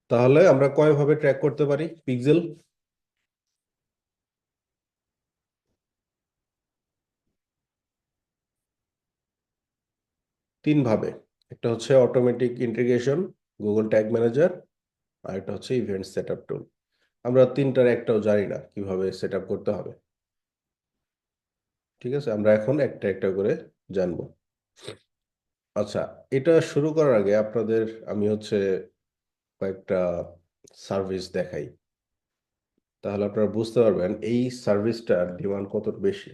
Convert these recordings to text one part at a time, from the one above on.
তাহলে আমরা কয়ভাবে ট্র্যাক করতে পারি পিক্সেল? তিন ভাবে। একটা হচ্ছে automatic integration, Google tag manager, আর একটা হচ্ছে ইভেন্ট সেটআপ টুল। আমরা তিনটার একটাও জানি না কিভাবে সেট আপ করতে হবে। ঠিক আছে, আমরা এখন একটা একটা করে জানবো। আচ্ছা, এটা শুরু করার আগে আপনাদের আমি হচ্ছে কয়েকটা সার্ভিস দেখাই, তাহলে আপনারা বুঝতে পারবেন এই সার্ভিসটার ডিমান্ড কত বেশি।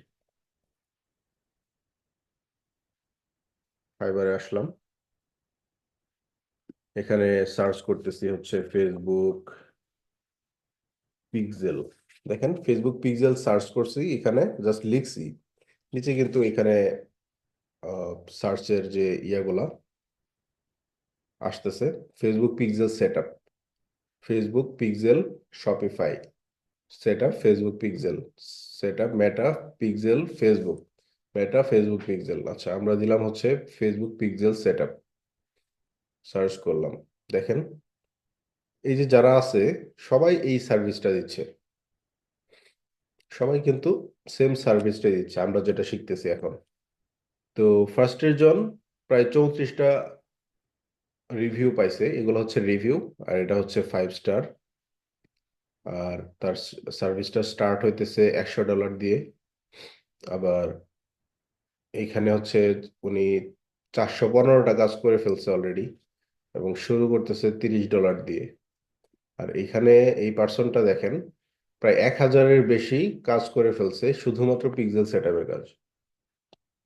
ফাইবারে আসলাম, এখানে সার্চ করতেছি হচ্ছে ফেসবুক পিক্সেল। দেখেন ফেসবুক পিক্সেল সার্চ করছি, এখানে জাস্ট লিখছি, নিচে কিন্তু এখানে সার্চের যে ইয়াগুলা আসতেছে, Facebook pixel setup, Facebook pixel Shopify setup, Facebook pixel setup, Meta pixel Facebook, Meta Facebook pixel. আচ্ছা, আমরা দিলাম হচ্ছে ফেসবুক পিক্সেল সেটআপ, সার্চ করলাম। দেখেন এই যে যারা আছে সবাই এই সার্ভিসটা দিচ্ছে, সবাই কিন্তু সেম সার্ভিসটাই দিচ্ছে আমরা যেটা শিখতেছি এখন। তো ফার্স্টের জন প্রায় 34টা রিভিউ পাইছে, এগুলো হচ্ছে রিভিউ, আর এটা হচ্ছে 5 স্টার। আর তার সার্ভিসটা স্টার্ট হইতেছে $100 দিয়ে। আবার এইখানে হচ্ছে উনি 415টা কাজ করে ফেলছে অলরেডি, এবং শুরু করতেছে $30 দিয়ে। আর এইখানে এই পার্সনটা দেখেন প্রায় 1000-এর বেশি কাজ করে ফেলছে শুধুমাত্র পিক্সেল সেটআপের কাজ।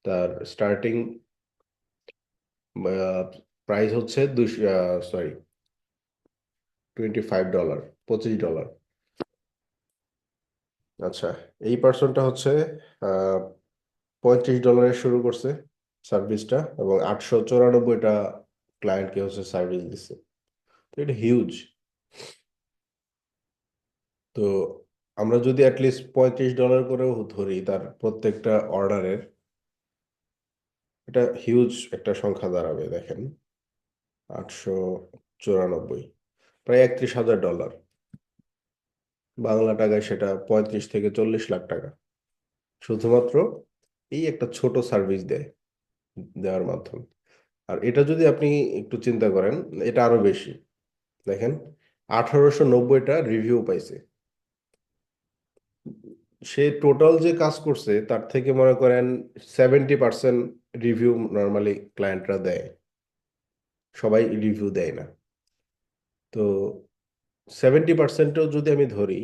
তার স্টার্টিং প্রাইস হচ্ছে 200, সরি, $25, $25। আচ্ছা, এই পার্সনটা হচ্ছে আহ $35 শুরু করছে সার্ভিসটা, এবং 894টা ক্লায়েন্টকে হচ্ছে সার্ভিস দিচ্ছে। তো এটা হিউজ। তো আমরা যদি অ্যাটলিস্ট $35 করেও ধরি তার প্রত্যেকটা অর্ডারের, এটা হিউজ একটা সংখ্যা দাঁড়াবে। দেখেন 894, প্রায় $31,000, বাংলা টাকায় সেটা 35 থেকে 40 লাখ টাকা, শুধুমাত্র এই একটা ছোট সার্ভিস দেওয়ার মাধ্যমে। আর এটা যদি আপনি একটু চিন্তা করেন, এটা আরো বেশি। দেখেন 1890টা রিভিউ পাইছে। সে টোটাল যে কাজ করছে তার থেকে মনে করেন 70% রিভিউ নর্মালি ক্লায়েন্টরা দেয়, সবাই রিভিউ দেয় না। তো 70%ও যদি আমি ধরি,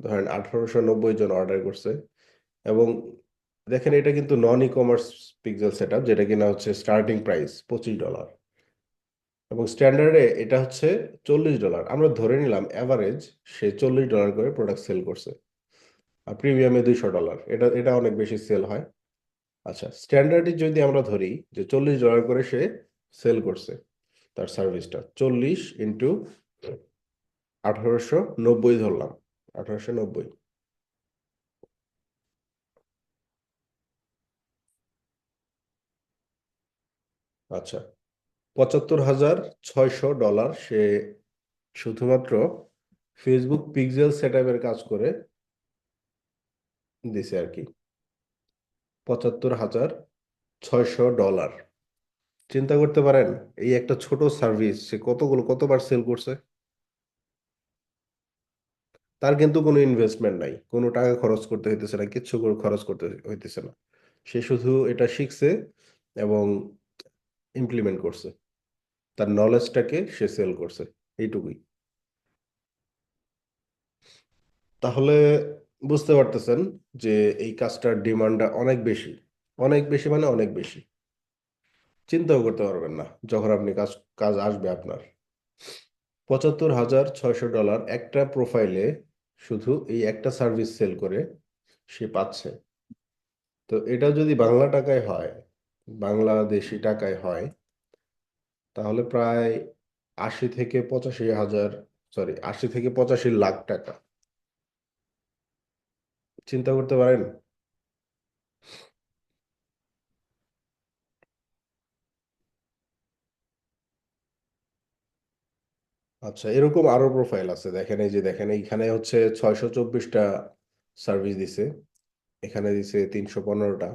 ধরেন 1890 জন অর্ডার করছে, এবং দেখেন এটা কিন্তু নন ই কমার্স পিক্সেল সেটআপ, যেটা কিনা হচ্ছে স্টার্টিং প্রাইস $25, এবং স্ট্যান্ডার্ডে এটা হচ্ছে $40। আমরা ধরে নিলাম অ্যাভারেজ সে $40 করে প্রোডাক্ট সেল করছে, আর প্রিমিয়ামে $200, এটা এটা অনেক বেশি সেল হয়। আচ্ছা, স্ট্যান্ডার্ডে যদি আমরা ধরি যে $40 করে সে সেল করছে, তার সার্ভিসটা 40 × 1890 ধরলাম, 1890। আচ্ছা, $75,600 সে শুধুমাত্র ফেসবুক পিক্সেল সেটআপের কাজ করে দিছে আর কি। $75,600। চিন্তা করতে পারেন এই একটা ছোট সার্ভিস সে কতবার সেল করছে। তার কিন্তু কোনো ইনভেস্টমেন্ট নাই, কোনো টাকা খরচ করতে হইতেছে না, কিচ্ছু করে খরচ করতে হইতেছে না। সে শুধু এটা শিখছে এবং ইমপ্লিমেন্ট করছে, তার নলেজটাকে সে সেল করছে, এইটুকুই। তাহলে বুঝতে পারতেছেন যে এই কাজটার ডিমান্ডটা অনেক বেশি, অনেক বেশি মানে অনেক বেশি। চিন্তাও করতে পারবেন না যখন আপনি কাজ কাজ আসবে আপনার। $75,600 একটা প্রোফাইলে শুধু এই একটা সার্ভিস সেল করে সে পাচ্ছে। তো এটা যদি বাংলা টাকায় হয়, বাংলাদেশি টাকায় হয়, তাহলে প্রায় 80 থেকে 85 হাজার, সরি, 80 থেকে 85 লাখ টাকা। চিন্তা করতে পারেন। আচ্ছা, এরকম আরো প্রোফাইল আছে, দেখেন এই যে দেখেন এইখানে হচ্ছে 624টা সার্ভিস দিছে, এখানে দিছে 315টা,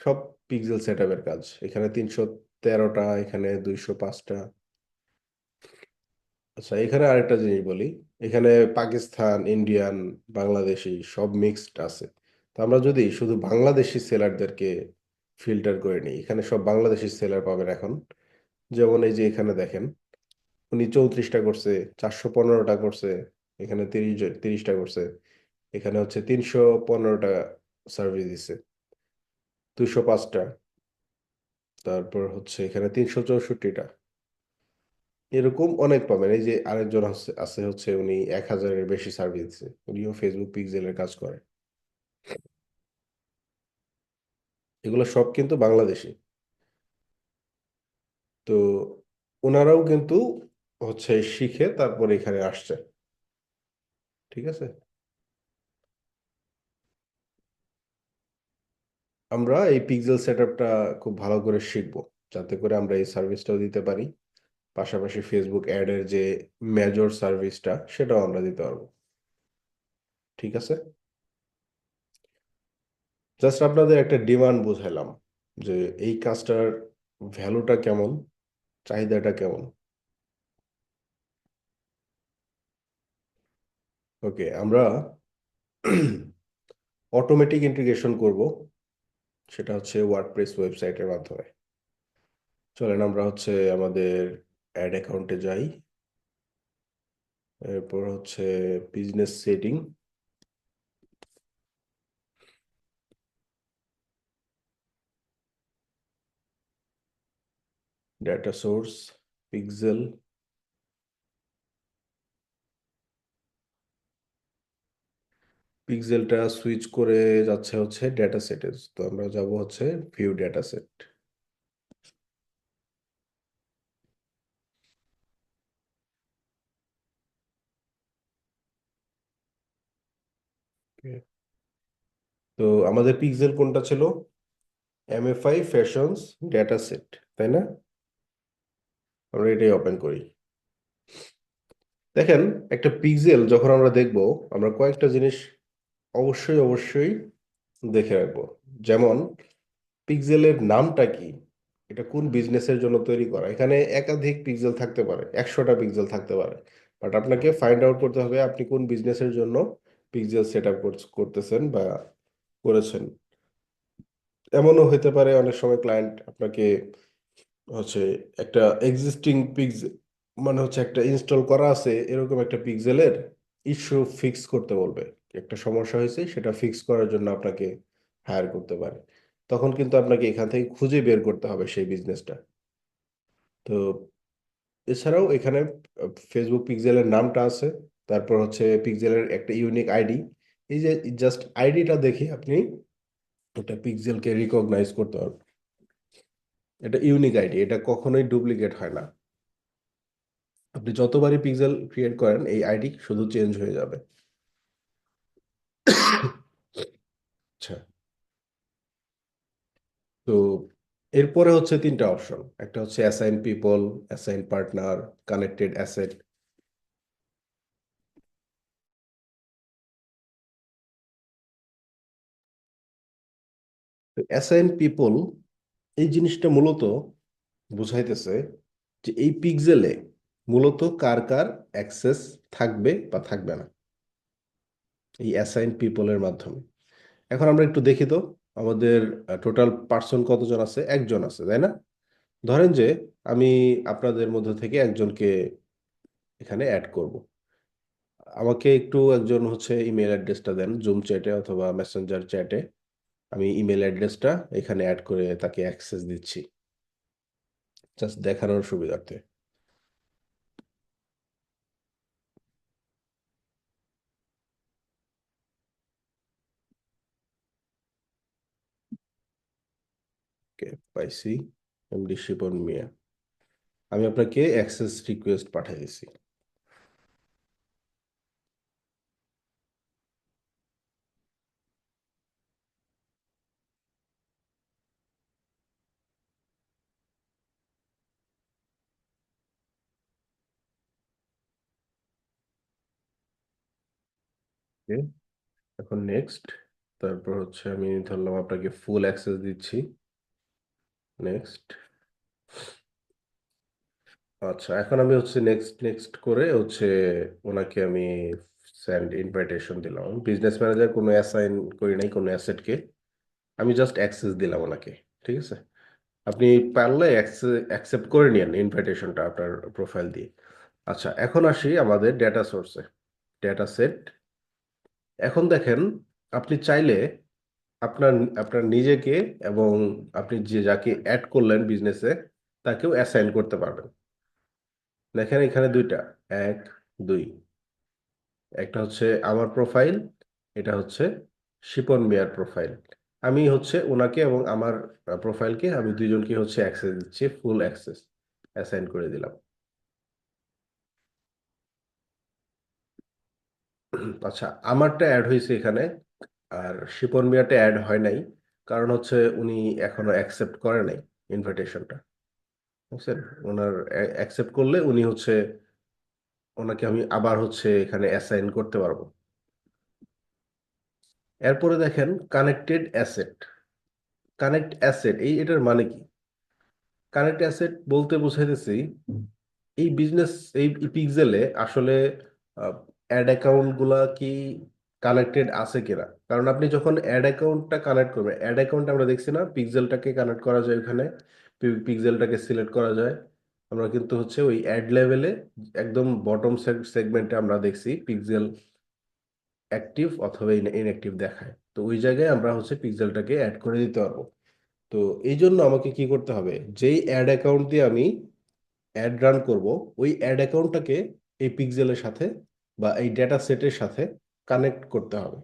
সব পিক্সেল সেট আপের কাজ। এখানে 313টা, এখানে 205টা। আচ্ছা, এখানে আরেকটা জিনিস বলি, এখানে পাকিস্তান, ইন্ডিয়ান, বাংলাদেশি সব মিক্সড আছে। তো আমরা যদি শুধু বাংলাদেশি সেলারদেরকে ফিল্টার করে নিই, এখানে সব বাংলাদেশি সেলার পাবেন এখন। যেমন এই যে এখানে দেখেন, উনি 34টা করছে, 415টা করছে, এখানে 30টা করছে, এখানে হচ্ছে 315টা সার্ভিস দিছে, 205টা, তারপর হচ্ছে এখানে 364টা। এরকম অনেক পাবেন। এই যে আরেকজন আছে আছে হচ্ছে উনি 1000-এর বেশি সার্ভিস দিচ্ছে, উনিও ফেসবুক পিক্সেলের কাজ করে। এগুলো সব কিন্তু বাংলাদেশি। তো ওনারাও কিন্তু হচ্ছে শিখে তারপর এখানে আসছে। ঠিক আছে, আমরা এই পিক্সেল সেটআপটা খুব ভালো করে শিখবো, যাতে করে আমরা এই সার্ভিসটাও দিতে পারি, পাশাপাশি ফেসবুক অ্যাড এর যে মেজর সার্ভিসটা সেটাও আমরা দিতে পারবো। ঠিক আছে, জাস্ট আপনাদের একটা ডিমান্ড বুঝাইলাম যে এই কাজটার ভ্যালুটা কেমন, চাহিদাটা কেমন। ওকে, আমরা অটোমেটিক ইন্টিগ্রেশন করব, সেটা হচ্ছে ওয়ার্ডপ্রেস ওয়েবসাইটের মাধ্যমে। চলেন আমরা হচ্ছে আমাদের অ্যাড অ্যাকাউন্টে যাই, এরপর হচ্ছে business setting, data source, pixel. পিক্সেলটা সুইচ করে যাচ্ছে হচ্ছে ডেটা সেটে, তো আমরা যাব হচ্ছে ভিউ ডেটা সেট। তো আমাদের পিক্সেল কোনটা ছিল? এমএফআই ফ্যাশনস ডেটা সেট, তাই না? আমরা এটাই ওপেন করি। দেখেন, একটা পিক্সেল যখন আমরা দেখব, আমরা কয়েকটা জিনিস অবশ্যই অবশ্যই দেখে রাখবো। যেমন পিক্সেলের নামটা কি, এটা কোন বিজনেসের জন্য তৈরি করা। এখানে একাধিক পিক্সেল থাকতে পারে, 100টা পিক্সেল থাকতে পারে, বাট আপনাকে ফাইন্ড আউট করতে হবে আপনি কোন বিজনেসের জন্য পিক্সেল সেট আপ করতেছেন বা করেছেন। এমনও হতে পারে অনেক সময় ক্লায়েন্ট আপনাকে হচ্ছে একটা এক্সিস্টিং পিক্সেল, মানে হচ্ছে একটা ইনস্টল করা আছে এরকম একটা পিক্সেলের ইস্যু ফিক্স করতে বলবে, একটা সমস্যা হয়েছে সেটা ফিক্স করার জন্য আপনাকে হায়ার করতে পারে। তখন কিন্তু আপনাকে এখান থেকে খুঁজে বের করতে হবে সেই বিজনেসটা। তো এছাড়াও এখানে ফেসবুক পিক্সেলের নামটা আছে, তারপর হচ্ছে পিক্সেলের একটা ইউনিক আইডি। এই যে জাস্ট আইডিটা দেখে আপনি একটা পিক্সেলকে রিকগনাইজ করতে পারবেন। এটা ইউনিক আইডি, এটা কখনোই ডুপ্লিকেট হয় না। আপনি যতবারই পিক্সেল ক্রিয়েট করেন এই আইডি শুধু চেঞ্জ হয়ে যাবে। আচ্ছা, তো এরপরে হচ্ছে তিনটা অপশন, একটা হচ্ছে assign people, assign partner, connected asset. Assign people এই জিনিসটা মূলত বুঝাইতেছে যে এই পিক্সেলে মূলত কার কার অ্যাক্সেস থাকবে বা থাকবে না, এই অ্যাসাইন পিপলের মাধ্যমে। এখন আমরা একটু দেখি তো, আমাদের টোটাল পার্সন কতজন আছে? একজন আছে, তাই না? ধরেন যে আমি আপনাদের মধ্যে থেকে একজনকে এখানে অ্যাড করব। আমাকে একটু একজন হচ্ছে ইমেল অ্যাড্রেসটা দেন, জুম চ্যাটে অথবা মেসেঞ্জার চ্যাটে আমি ইমেল অ্যাড্রেসটা এখানে অ্যাড করে তাকে অ্যাক্সেস দিচ্ছি, জাস্ট দেখানোর সুবিধার্থে। ওকে, পাইছি, এমডি শিপন মিয়া। আমি আপনাকে অ্যাক্সেস রিকোয়েস্ট পাঠিয়ে দিছি। Okay, এখন নেক্সট, তারপর হচ্ছে আমি ধরলাম আপনাকে ফুল অ্যাক্সেস দিচ্ছি। নেক্সট। আচ্ছা, এখন আমি হচ্ছে নেক্সট নেক্সট করে হচ্ছে ওনাকে আমি সেন্ড ইনভাইটেশন দিলাম। বিজনেস ম্যানেজার কোনো অ্যাসাইন করি নাই কোনো অ্যাসেটকে, আমি জাস্ট অ্যাক্সেস দিলাম ওনাকে। ঠিক আছে, আপনি পারলে অ্যাকসেপ্ট করে নিন ইনভাইটেশনটা আপনার প্রোফাইল দিয়ে। আচ্ছা, এখন আসি আমাদের ডেটা সোর্সে, ডেটা সেট। এখন দেখেন, আপনি চাইলে আপনার আপনার নিজেকে এবং আপনি যে যাকে অ্যাড করলেন বিজনেসে তাকেও অ্যাসাইন করতে পারবেন। দেখেন এখানে দুইটা, এক, দুই। একটা হচ্ছে আমার প্রোফাইল, এটা হচ্ছে শিপন মিয়ার প্রোফাইল। আমি হচ্ছে ওনাকে এবং আমার প্রোফাইলকে আমি দুইজনকে হচ্ছে অ্যাক্সেস দিচ্ছি, ফুল অ্যাক্সেস অ্যাসাইন করে দিলাম। আচ্ছা, আমারটা অ্যাড হয়েছে এখানে, আর শিপন মিয়াটা অ্যাড হয় নাই। কারণ হচ্ছে উনি এখনো অ্যাকসেপ্ট করে নাই ইনভিটেশনটা, বুঝছেন? ওনার অ্যাকসেপ্ট করলে উনি হচ্ছে, ওনাকে আমি আবার হচ্ছে এখানে অ্যাসাইন করতে পারবো। এরপরে দেখেন কানেক্টেড অ্যাসেট। কানেক্ট অ্যাসেট, এটার মানে কি? কানেক্ট অ্যাসেট বলতে বুঝাইতেছি এই বিজনেস, এই পিক্সেলে আসলে অ্যাড অ্যাকাউন্ট গুলা কি কানেক্টেড আছে কিনা। কারণ আপনি যখন অ্যাড অ্যাকাউন্টটা কানেক্ট করবেন, অ্যাড অ্যাকাউন্ট আমরা দেখছি না, পিক্সেলটাকে কানেক্ট করা যায় ওখানে, পিক্সেলটাকে সিলেক্ট করা যায়। আমরা কিন্তু হচ্ছে ওই অ্যাড লেভেলে একদম বটম সেগমেন্টে আমরা দেখছি পিক্সেল অ্যাক্টিভ অথবা ইনঅ্যাক্টিভ দেখায়। তো ওই জায়গায় আমরা হচ্ছে পিক্সেলটাকে অ্যাড করে দিতে পারবো। তো এই জন্য আমাকে কি করতে হবে, যেই অ্যাড অ্যাকাউন্ট দিয়ে আমি অ্যাড রান করব, ওই অ্যাড অ্যাকাউন্টটাকে এই পিক্সেলের সাথে বা এই ডেটা সেটের সাথে কানেক্ট করতে হবে।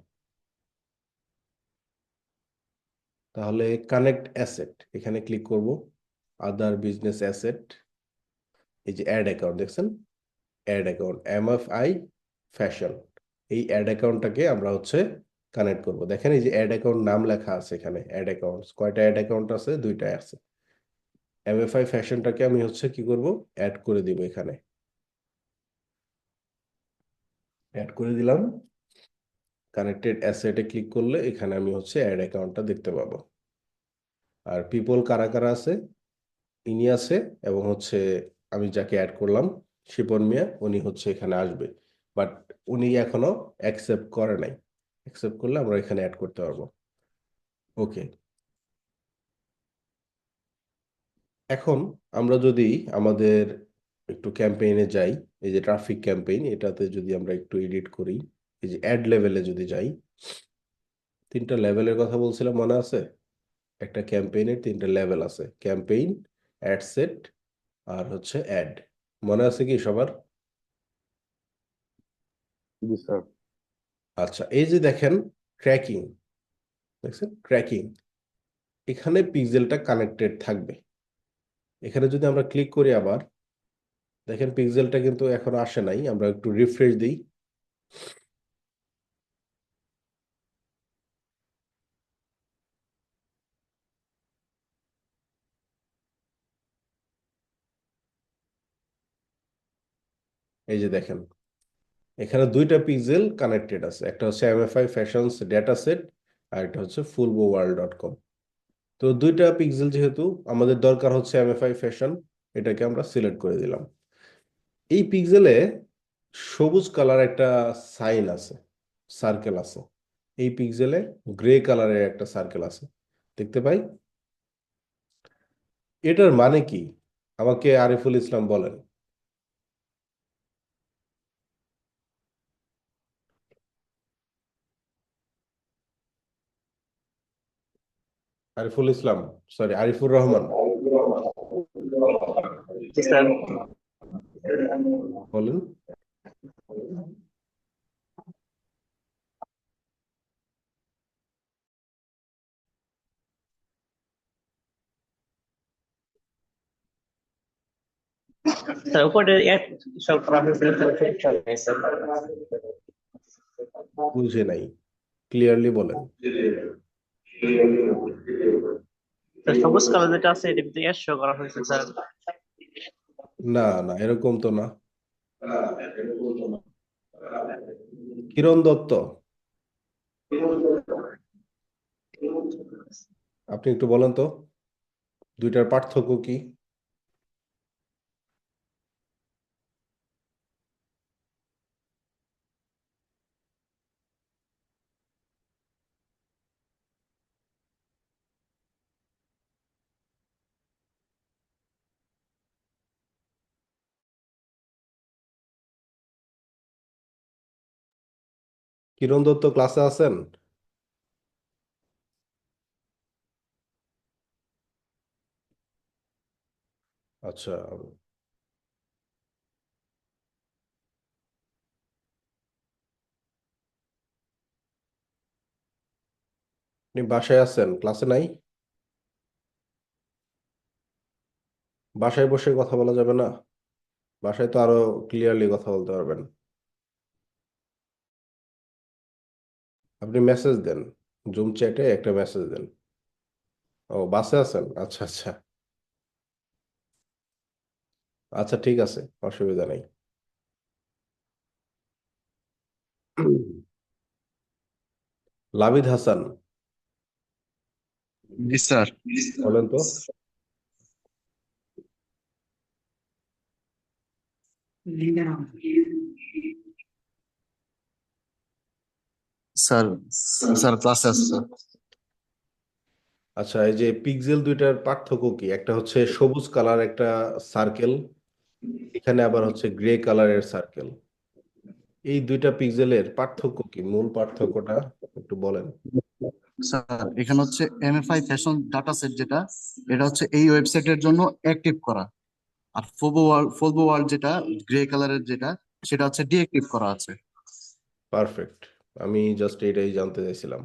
তাহলে কানেক্ট অ্যাসেট এখানে ক্লিক করব, আদার বিজনেস অ্যাসেট, এই যে অ্যাড অ্যাকাউন্ট দেখছেন, অ্যাড অ্যাকাউন্ট MFI ফ্যাশন, এই অ্যাড অ্যাকাউন্টটাকে আমরা হচ্ছে কানেক্ট করব। দেখেন এই যে অ্যাড অ্যাকাউন্ট নাম লেখা আছে এখানে, অ্যাড অ্যাকাউন্টস কয়টা অ্যাড অ্যাকাউন্ট আছে, দুইটাই আছে। MFI ফ্যাশনটাকে আমি হচ্ছে কি করব, অ্যাড করে দিব এখানে, অ্যাড করে দিলাম। কানেক্টেড অ্যাসেটে ক্লিক করলে এখানে আমি হচ্ছে অ্যাড অ্যাকাউন্টটা দেখতে পাবো। আর পিপল কারা কারা আছে, ইনি আছে, এবং হচ্ছে আমি যাকে অ্যাড করলাম শিপন মিয়া, উনি হচ্ছে এখানে আসবে। বাট উনি এখনো অ্যাকসেপ্ট করে নাই। অ্যাকসেপ্ট করলে আমরা এখানে অ্যাড করতে পারবো। ওকে, এখন আমরা যদি আমাদের একটু ক্যাম্পেইনে যাই, এই যে ট্রাফিক ক্যাম্পেইন, এটাতে যদি আমরা একটু এডিট করি, এই যে অ্যাড লেভেলে যদি যাই, তিনটা লেভেলের কথা বলছিলাম মনে আছে? একটা ক্যাম্পেইনের তিনটা লেভেল আছে, ক্যাম্পেইন, অ্যাড সেট, আর হচ্ছে অ্যাড। মনে আছে কি সবার? জি স্যার। আচ্ছা, এই যে দেখেন ট্র্যাকিং, দেখছেন ট্র্যাকিং, এখানে পিক্সেলটা কানেক্টেড থাকবে। এখানে যদি আমরা ক্লিক করি আবার, দেখেন পিক্সেলটা কিন্তু এখন আসে নাই, আমরা একটু রিফ্রেশ দিই। এই যে দেখেন এখানে দুইটা পিক্সেল কানেক্টেড আছে, একটা হচ্ছে MFI ফ্যাশনস ডেটা সেট, আর একটা হচ্ছে fulboworld.com। তো দুইটা পিক্সেল যেহেতু আমাদের দরকার হচ্ছে MFI ফ্যাশন, এটাকে আমরা সিলেক্ট করে দিলাম। এই পিক্সেলে সবুজ কালার একটা সাইন আছে, সার্কেল আছে। এই পিক্সেলে গ্রে কালারের একটা সার্কেল আছে, দেখতে পাই। এটার মানে কি আমাকে আরিফুল ইসলাম বলেন। আরিফুল ইসলাম, সরি আরিফুর রহমান, জি স্যার। বলেন। স্যার উপরে সব করা হয়েছিল স্যার। বুঝে নাই, ক্লিয়ারলি বলেন। স্যার সবুজ কালার যেটা আছে এটা কিন্তু এর শো করা হয়েছে স্যার। না না, এরকম তো না। কিরণ দত্ত, আপনি একটু বলেন তো দুইটার পার্থক্য কি? কিরণ দত্ত ক্লাসে আছেন? আচ্ছা, আপনি বাসায় আছেন, ক্লাসে নাই? বাসায় বসে কথা বলা যাবে না? বাসায় তো আরো ক্লিয়ারলি কথা বলতে পারবেন। আপনি মেসেজ দেন, জুম চ্যাটে একটা মেসেজ দেন। ও, বাসে আছেন, আচ্ছা আচ্ছা। আচ্ছা ঠিক আছে, অসুবিধা নেই। লাবিদ হাসান, জি স্যার। বলেন তো। স্যার স্যার ক্লাসে আছে স্যার। আচ্ছা, এই যে পিক্সেল দুইটার পার্থক্য কি? একটা হচ্ছে সবুজ কালার একটা সার্কেল, এখানে আবার হচ্ছে গ্রে কালারের সার্কেল। এই দুইটা পিক্সেলের পার্থক্য কি, মূল পার্থক্যটা একটু বলেন। স্যার এখানে হচ্ছে এমএফআই ফ্যাশন ডাটা সেট যেটা, এটা হচ্ছে এই ওয়েবসাইটের জন্য অ্যাক্টিভ করা। আর ফোলবো ওয়ার্ল্ড যেটা গ্রে কালারের যেটা, সেটা হচ্ছে ডিঅ্যাক্টিভ করা আছে। পারফেক্ট, আমি জাস্ট এটাই জানতে চাইছিলাম।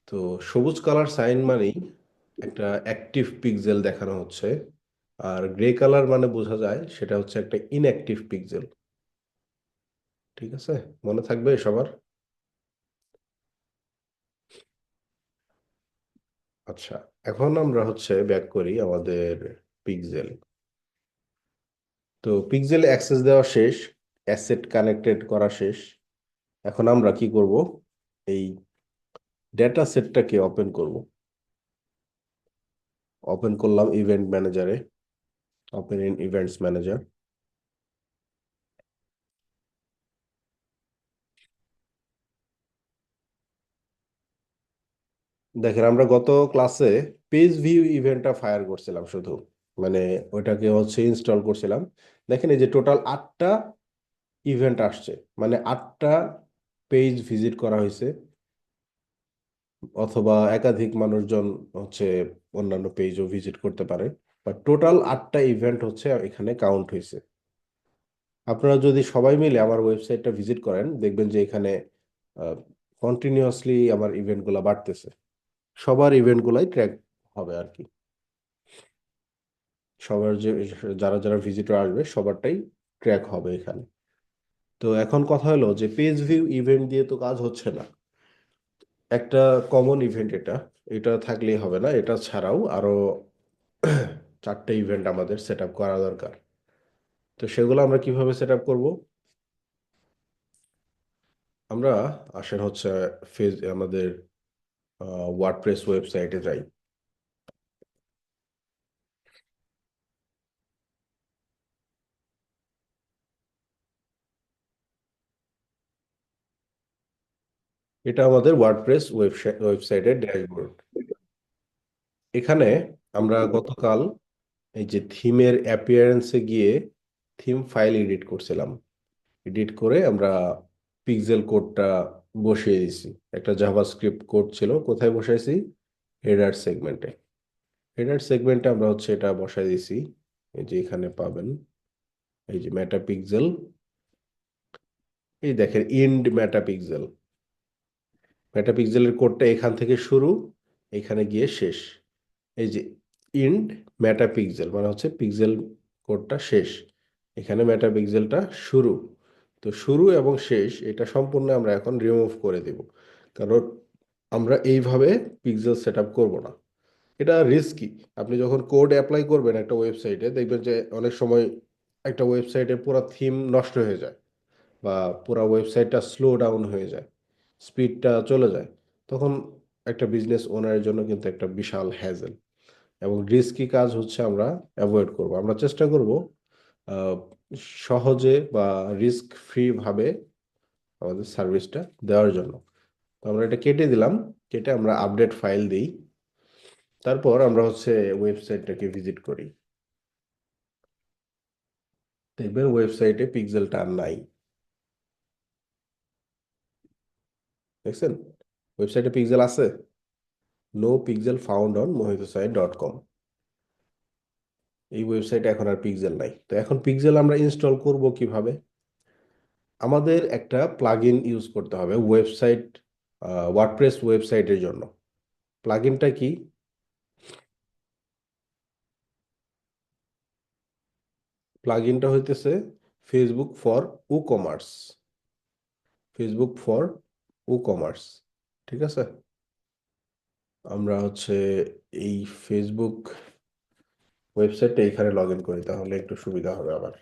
তো সবুজ কালার সাইন মানেই একটা অ্যাক্টিভ পিক্সেল দেখানো হচ্ছে, আর গ্রে কালার মানে বোঝা যায় সেটা হচ্ছে একটা ইনঅ্যাক্টিভ পিক্সেল। ঠিক আছে, মনে থাকবে সবার? আচ্ছা, এখন আমরা হচ্ছে ব্যাক করি আমাদের পিক্সেল। তো পিক্সেলে অ্যাক্সেস দেওয়া শেষ, অ্যাসেট কানেক্টেড করা শেষ। এখন আমরা কি করব? এই ডেটা সেটটাকে ওপেন করব। ওপেন করলাম ইভেন্ট ম্যানেজারে, ওপেন ইন ইভেন্টস ম্যানেজার। দেখেন, আমরা গত ক্লাসে পেজ ভিউ ইভেন্টটা ফায়ার করছিলাম শুধু, মানে ওইটাকে হচ্ছে ইনস্টল করছিলাম। দেখেন এই যে টোটাল 8টা ইভেন্ট আসছে, মানে 8টা পেজ ভিজিট করা হয়েছে, অথবা একাধিক মানুষজন হচ্ছে অন্যান্য পেজও ভিজিট করতে পারে। বাট টোটাল 8টা ইভেন্ট হচ্ছে এখানে কাউন্ট হয়েছে। আপনারা যদি সবাই মিলে আমার ওয়েবসাইটটা ভিজিট করেন, দেখবেন যে এখানে কন্টিনিউয়াসলি আমার ইভেন্টগুলো বাড়তেছে। সবার ইভেন্টগুলাই ট্র্যাক হবে আর কি। সবার যে যারা যারা ভিজিটর আসবে সবারটাই ট্র্যাক হবে এখানে। তো এখন কথা হলো যে পেজ ভিউ ইভেন্ট দিয়ে তো কাজ হচ্ছে না। একটা কমন ইভেন্ট এটা, এটা থাকলেই হবে না, এটা ছাড়াও আরো 4টে ইভেন্ট আমাদের সেট আপ করা দরকার। তো সেগুলো আমরা কিভাবে সেট আপ করবো? আমরা আসেন হচ্ছে আমাদের ওয়ার্ডপ্রেস ওয়েবসাইটে যাই। এটা আমাদের ওয়ার্ডপ্রেস ওয়েবসাইটের ড্যাশবোর্ড। এখানে আমরা গতকাল এই যে থিমের অ্যাপিয়ারেন্সে গিয়ে থিম ফাইল এডিট করছিলাম। এডিট করে আমরা পিক্সেল কোডটা বসিয়ে দিছি। একটা জাভাস্ক্রিপ্ট কোড ছিল, কোথায় বসাইছি? হেডার সেগমেন্টে। হেডার সেগমেন্টে আমরা হচ্ছে এটা বসাই দিছি। এই যে এখানে পাবেন, এই যে মেটা পিক্সেল, এই দেখেন ইন্ড মেটা পিক্সেল। মেটা পিক্সেলের কোডটা এখান থেকে শুরু, এখানে গিয়ে শেষ। এই যে ইন্ড মেটা পিক্সেল মানে হচ্ছে পিক্সেল কোডটা শেষ, এখানে মেটা পিক্সেলটা শুরু। তো শুরু এবং শেষ এটা সম্পূর্ণ আমরা এখন রিমুভ করে দেব, কারণ আমরা এইভাবে পিক্সেল সেট আপ করবো না। এটা রিস্কি। আপনি যখন কোড অ্যাপ্লাই করবেন একটা ওয়েবসাইটে, দেখবেন যে অনেক সময় একটা ওয়েবসাইটে পুরো থিম নষ্ট হয়ে যায়, বা পুরো ওয়েবসাইটটা স্লো ডাউন হয়ে যায়। স্পিডটা চলে যায়, তখন একটা বিজনেস ওনারের জন্য কিন্তু একটা বিশাল হ্যাজেল এবং রিস্কি কাজ হচ্ছে আমরা অ্যাভয়েড করব। আমরা চেষ্টা করব আহ, সহজে বা রিস্ক ফ্রি ভাবে আমাদের সার্ভিসটা দেওয়ার জন্য। তো আমরা এটা কেটে দিলাম, কেটে আমরা আপডেট ফাইল দিই। তারপর আমরা হচ্ছে ওয়েবসাইটটাকে ভিজিট করি, দেখবেন ওয়েবসাইটে পিক্সেলটা আর নাই। দেখছেন ওয়েবসাইটে পিক্সেল আছে? No pixel found on mohitosite.com। এই ওয়েবসাইটে এখন আর পিক্সেল নাই। তো এখন পিক্সেল আমরা ইনস্টল করব কিভাবে? আমাদের একটা প্লাগইন ইউজ করতে হবে ওয়েবসাইট, ওয়ার্ডপ্রেস ওয়েবসাইটের জন্য। প্লাগইনটা কি? প্লাগইনটা হইতেছে Facebook for commerce. Facebook for commerce, ঠিক আছে? আমরা হচ্ছে এই ফেসবুক ওয়েবসাইটটা এখানে লগ ইন করি, তাহলে একটু সুবিধা হবে আবার।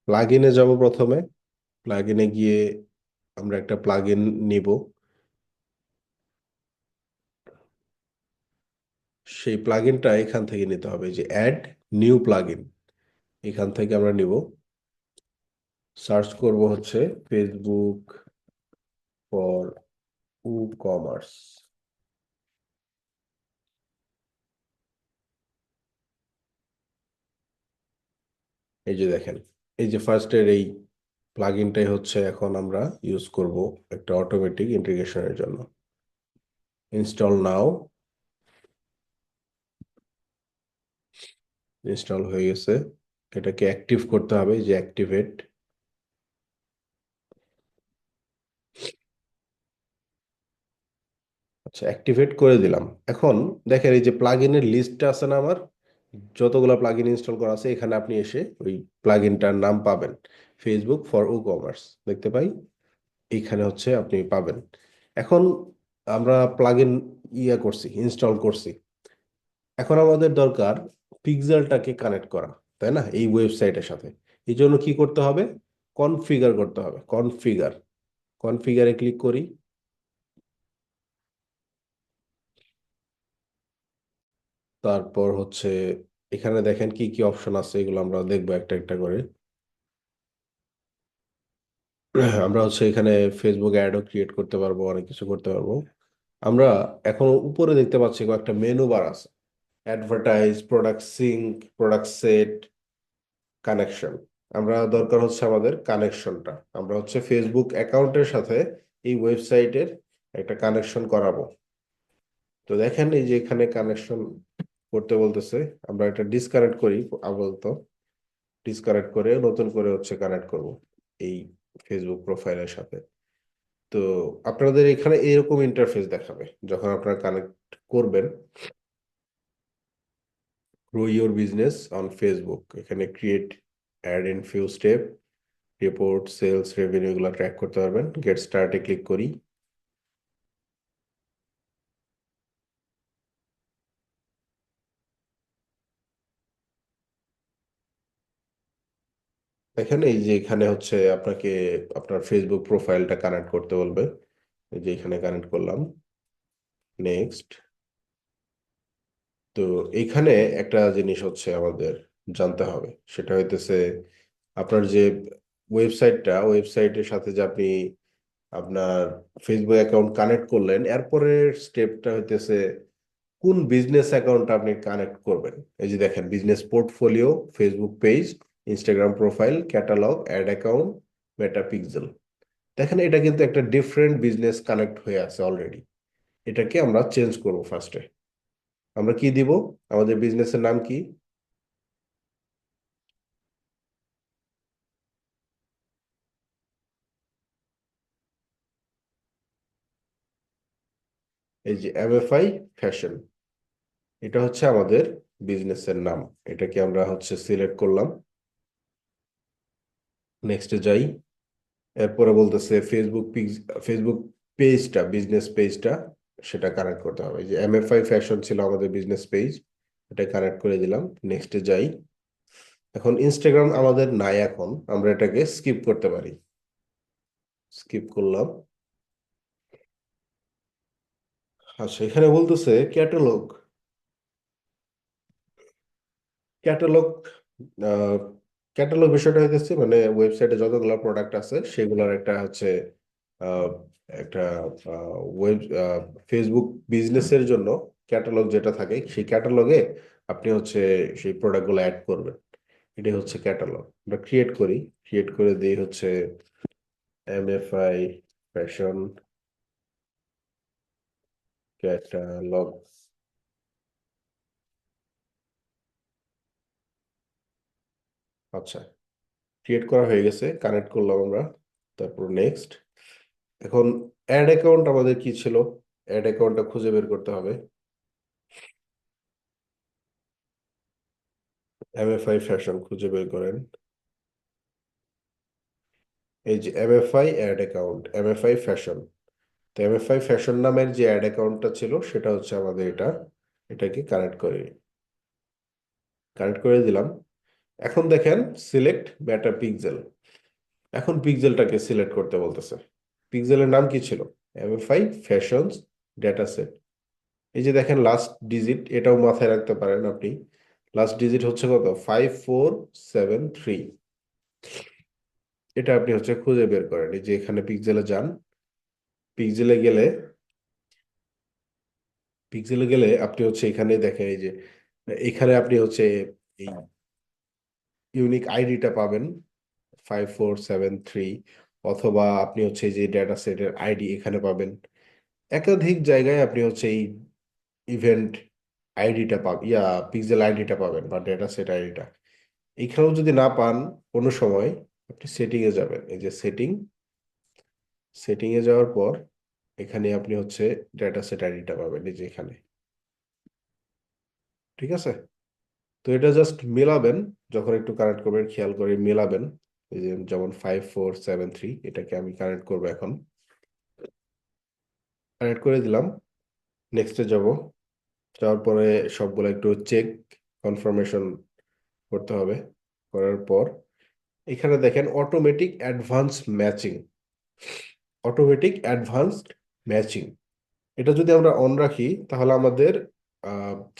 প্লাগইনে যাব প্রথমে। প্লাগইনে গিয়ে আমরা একটা প্লাগইন নিব। সেই প্লাগইনটা এখান থেকে নিতে হবে, যে অ্যাড নিউ প্লাগইন, এখান থেকে আমরা নিব। সার্চ করব হচ্ছে ফেসবুক ফর কমার্স। এই যে দেখেন, এই যে ফার্স্টের এই প্লাগইনটাই হচ্ছে এখন আমরা ইউজ করব একটা অটোমেটিক ইন্টিগ্রেশনের জন্য। ইনস্টল নাও। ইনস্টল হয়ে গেছে। এটাকে অ্যাক্টিভ করতে হবে, যে অ্যাক্টিভেট। আচ্ছা, অ্যাক্টিভেট করে দিলাম। এখন দেখেন এই যে প্লাগইনের লিস্টটা আছে না আমার, যতগুলো প্লাগইন ইনস্টল করা আছে, এখানে আপনি এসে ওই প্লাগইনটার নাম পাবেন, ফেসবুক ফর কমার্স দেখতে পাই, এইখানে হচ্ছে আপনি পাবেন। এখন আমরা প্লাগইন করছি, ইনস্টল করছি। এখন আমাদের দরকার পিক্সেলটাকে কানেক্ট করা, তাই না, এই ওয়েবসাইটের সাথে। এই জন্য কি করতে হবে? কনফিগার করতে হবে। কনফিগার, কনফিগারে ক্লিক করি। তারপর হচ্ছে এখানে দেখেন কি কি অপশন আছে, এগুলো আমরা দেখবো একটা একটা করে। আমরা হচ্ছে এখানে ফেসবুক অ্যাডও ক্রিয়েট করতে পারবো, অনেক কিছু করতে পারবো। আমরা এখন উপরে দেখতে পাচ্ছি একটা মেনু বার আছে, advertise, product sync, product set, connection. আমরা দরকার হচ্ছে আমাদের কানেকশনটা, আমরা হচ্ছে ফেসবুক অ্যাকাউন্টের সাথে এই ওয়েবসাইটের একটা কানেকশন করাবো। তো দেখেন এই যে এখানে কানেকশন করতে বলতেছে, আমরা এটা ডিসকানেক্ট করি আপাতত। ডিসকানেক্ট করে নতুন করে হচ্ছে কানেক্ট করব এই ফেসবুক প্রোফাইলের সাথে। তো আপনাদের এখানে এরকম ইন্টারফেস দেখাবে যখন আপনারা কানেক্ট করবেন। Grow your business on Facebook, এখানে create ad in few step, report sales revenue এগুলো ট্র্যাক করতে পারবেন। গেট স্টার্টে ক্লিক করি। এখানে এই যে এখানে হচ্ছে আপনাকে আপনার ফেসবুক প্রোফাইলটা কানেক্ট করতে বলবে। এই যে এখানে কানেক্ট করলাম, নেক্সট। তো এইখানে একটা জিনিস হচ্ছে আমাদের জানতে হবে, সেটা হইতেছে আপনার যে ওয়েবসাইটের সাথে যে আপনি আপনার ফেসবুক অ্যাকাউন্ট কানেক্ট করলেন, এরপরের স্টেপটা হইতেছে কোন বিজনেস অ্যাকাউন্ট আপনি কানেক্ট করবেন। এই যে দেখেন, business portfolio, Facebook page, Instagram profile, catalogue, ad account, Meta pixel. দেখেন এটা কিন্তু একটা ডিফারেন্ট বিজনেস কানেক্ট হয়ে আছে অলরেডি। এটাকে আমরা চেঞ্জ করব ফার্স্টে। আমরা কি দিব? আমাদের বিজনেসের নাম কি? এই যে এমএফআই ফ্যাশন, এটা হচ্ছে আমাদের বিজনেসের নাম। এটাকে আমরা হচ্ছে সিলেক্ট করলাম, নেক্সটে যাই। এরপরে বলতেছে ফেসবুক পেজটা, বিজনেস পেজটা সেটা কানেক্ট করতে হবে। এই যে এমএফআই ফ্যাশন ছিল আমাদের বিজনেস পেজ, এটা কানেক্ট করে দিলাম। নেক্সটে যাই। এখন ইনস্টাগ্রাম আমাদের নাই, এখন আমরা এটাকে স্কিপ করতে পারি। স্কিপ করলাম। আচ্ছা, এখানে বলতেছে ক্যাটালগ। ক্যাটালগ ক্যাটালগ বিষয়টা হইতেছে মানে ওয়েবসাইটে যতগুলো প্রোডাক্ট আছে সেগুলোর একটা হচ্ছে আহ, একটা ওয়েব ফেসবুক বিজনেসের জন্য ক্যাটালগ যেটা থাকে, সেই ক্যাটালগে আপনি হচ্ছে সেই প্রোডাক্টগুলো অ্যাড করবেন। এটাই হচ্ছে ক্যাটালগ। আমরা ক্রিয়েট করি, ক্রিয়েট করে দিই হচ্ছে এমএফআই ফ্যাশন ক্যাটালগ। আচ্ছা, ক্রিয়েট করা হয়ে গেছে, কানেক্ট করলাম আমরা। তারপর নেক্সট। এখন অ্যাড অ্যাকাউন্ট আমাদের কি ছিল? অ্যাড অ্যাকাউন্টটা খুঁজে বের করতে হবে। এমএফআই ফ্যাশন খুঁজে বের করেন। এই যে MFI ad account, MFI fashion. তো এমএফআই ফ্যাশন নামের যে অ্যাড অ্যাকাউন্টটা ছিল সেটা হচ্ছে আমাদের এটা। এটাকে কানেক্ট করে দিলাম। এখন দেখেন সিলেক্ট মেটা পিক্সেল। এখন পিক্সেলটাকে সিলেক্ট করতে বলতেছে। পিক্সেলের নাম কি ছিল? MFI fashions data set. এই যে দেখেন লাস্ট ডিজিট, এটাও মাথায় রাখতে পারেন আপনি। লাস্ট ডিজিট হচ্ছে কত? 5473। এটা আপনি হচ্ছে খুঁজে বের করেন। এই যে এখানে পিক্সেলে যান। পিক্সেলে গেলে পিক্সেলে গেলে আপনি হচ্ছে এখানে দেখেন, এই যে এখানে আপনি হচ্ছে এই ইউনিক আইডিটা পাবেন 5473, অথবা আপনি হচ্ছে এই যে ডেটা সেটের আইডি এখানে পাবেন। একাধিক জায়গায় আপনি হচ্ছে এই ইভেন্ট আইডিটা পাবেন, পিক্সেল আইডিটা পাবেন বা ডেটা সেট আইডিটা। এখানেও যদি না পান কোনো সময়, আপনি সেটিং এ যাবেন। এই যে সেটিং এ যাওয়ার পর এখানে আপনি হচ্ছে ডেটা সেট আইডিটা পাবেন, এই যে এখানে। ঠিক আছে? তো এটা জাস্ট মেলাবেন, যখন একটু কানেক্ট করবেন খেয়াল করে মেলাবেন। এই যে যেমন 5473, এটাকে আমি কানেক্ট করবো এখন। কানেক্ট করে দিলাম। নেক্সটে যাব। যাওয়ার পরে সবগুলো একটু চেক কনফার্মেশন করতে হবে। করার পর এখানে দেখেন automatic advance matching. Automatic advanced matching, এটা যদি আমরা অন রাখি তাহলে আমাদের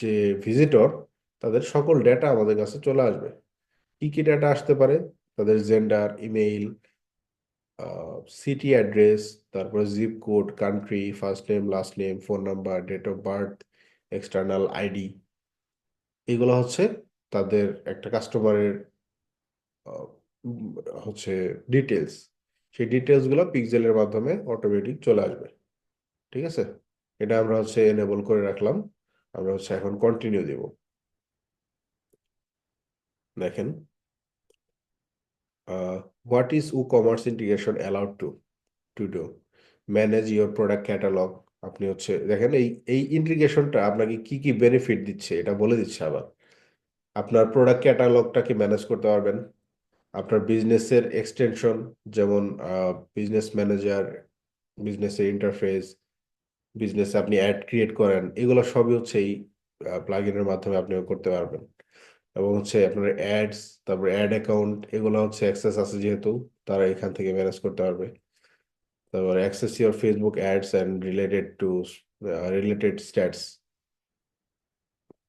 যে ভিজিটর, তাদের সকল ডেটা আমাদের কাছে চলে আসবে। কি কি ডেটা আসতে পারে? তাদের জেন্ডার, ইমেইল, সিটি অ্যাড্রেস, তারপরে zip code, country, first name, last name, phone number, date of birth, external ID. এগুলো হচ্ছে তাদের একটা কাস্টমারের হচ্ছে ডিটেলস। সেই ডিটেলস গুলো পিক্সেলের মাধ্যমে অটোমেটিক চলে আসবে। ঠিক আছে? এটা আমরা হচ্ছে এনেবল করে রাখলাম। আমরা হচ্ছে এখন কন্টিনিউ দিব। দেখেন, what is e commerce integration allowed to do? Manage your product catalogue. আপনি হচ্ছে দেখেন এই এই ইন্টিগ্রেশনটা আপনাকে কি কি বেনিফিট দিচ্ছে এটা বলে দিচ্ছে। আবার আপনার প্রোডাক্ট ক্যাটালগটাকে ম্যানেজ করতে পারবেন। আপনার বিজনেসের এক্সটেনশন, যেমন বিজনেস ম্যানেজার, বিজনেসের ইন্টারফেস, বিজনেসে আপনি অ্যাড ক্রিয়েট করেন, এগুলো সবই হচ্ছে এই প্লাগইনের মাধ্যমে আপনি করতে পারবেন। এবং হচ্ছে আপনার অ্যাডস, তারপর অ্যাড অ্যাকাউন্ট, এগুলো হচ্ছে অ্যাক্সেস আছে যেহেতু, তারা এখান থেকে ম্যানেজ করতে পারবে। তারপর access your Facebook ads and related stats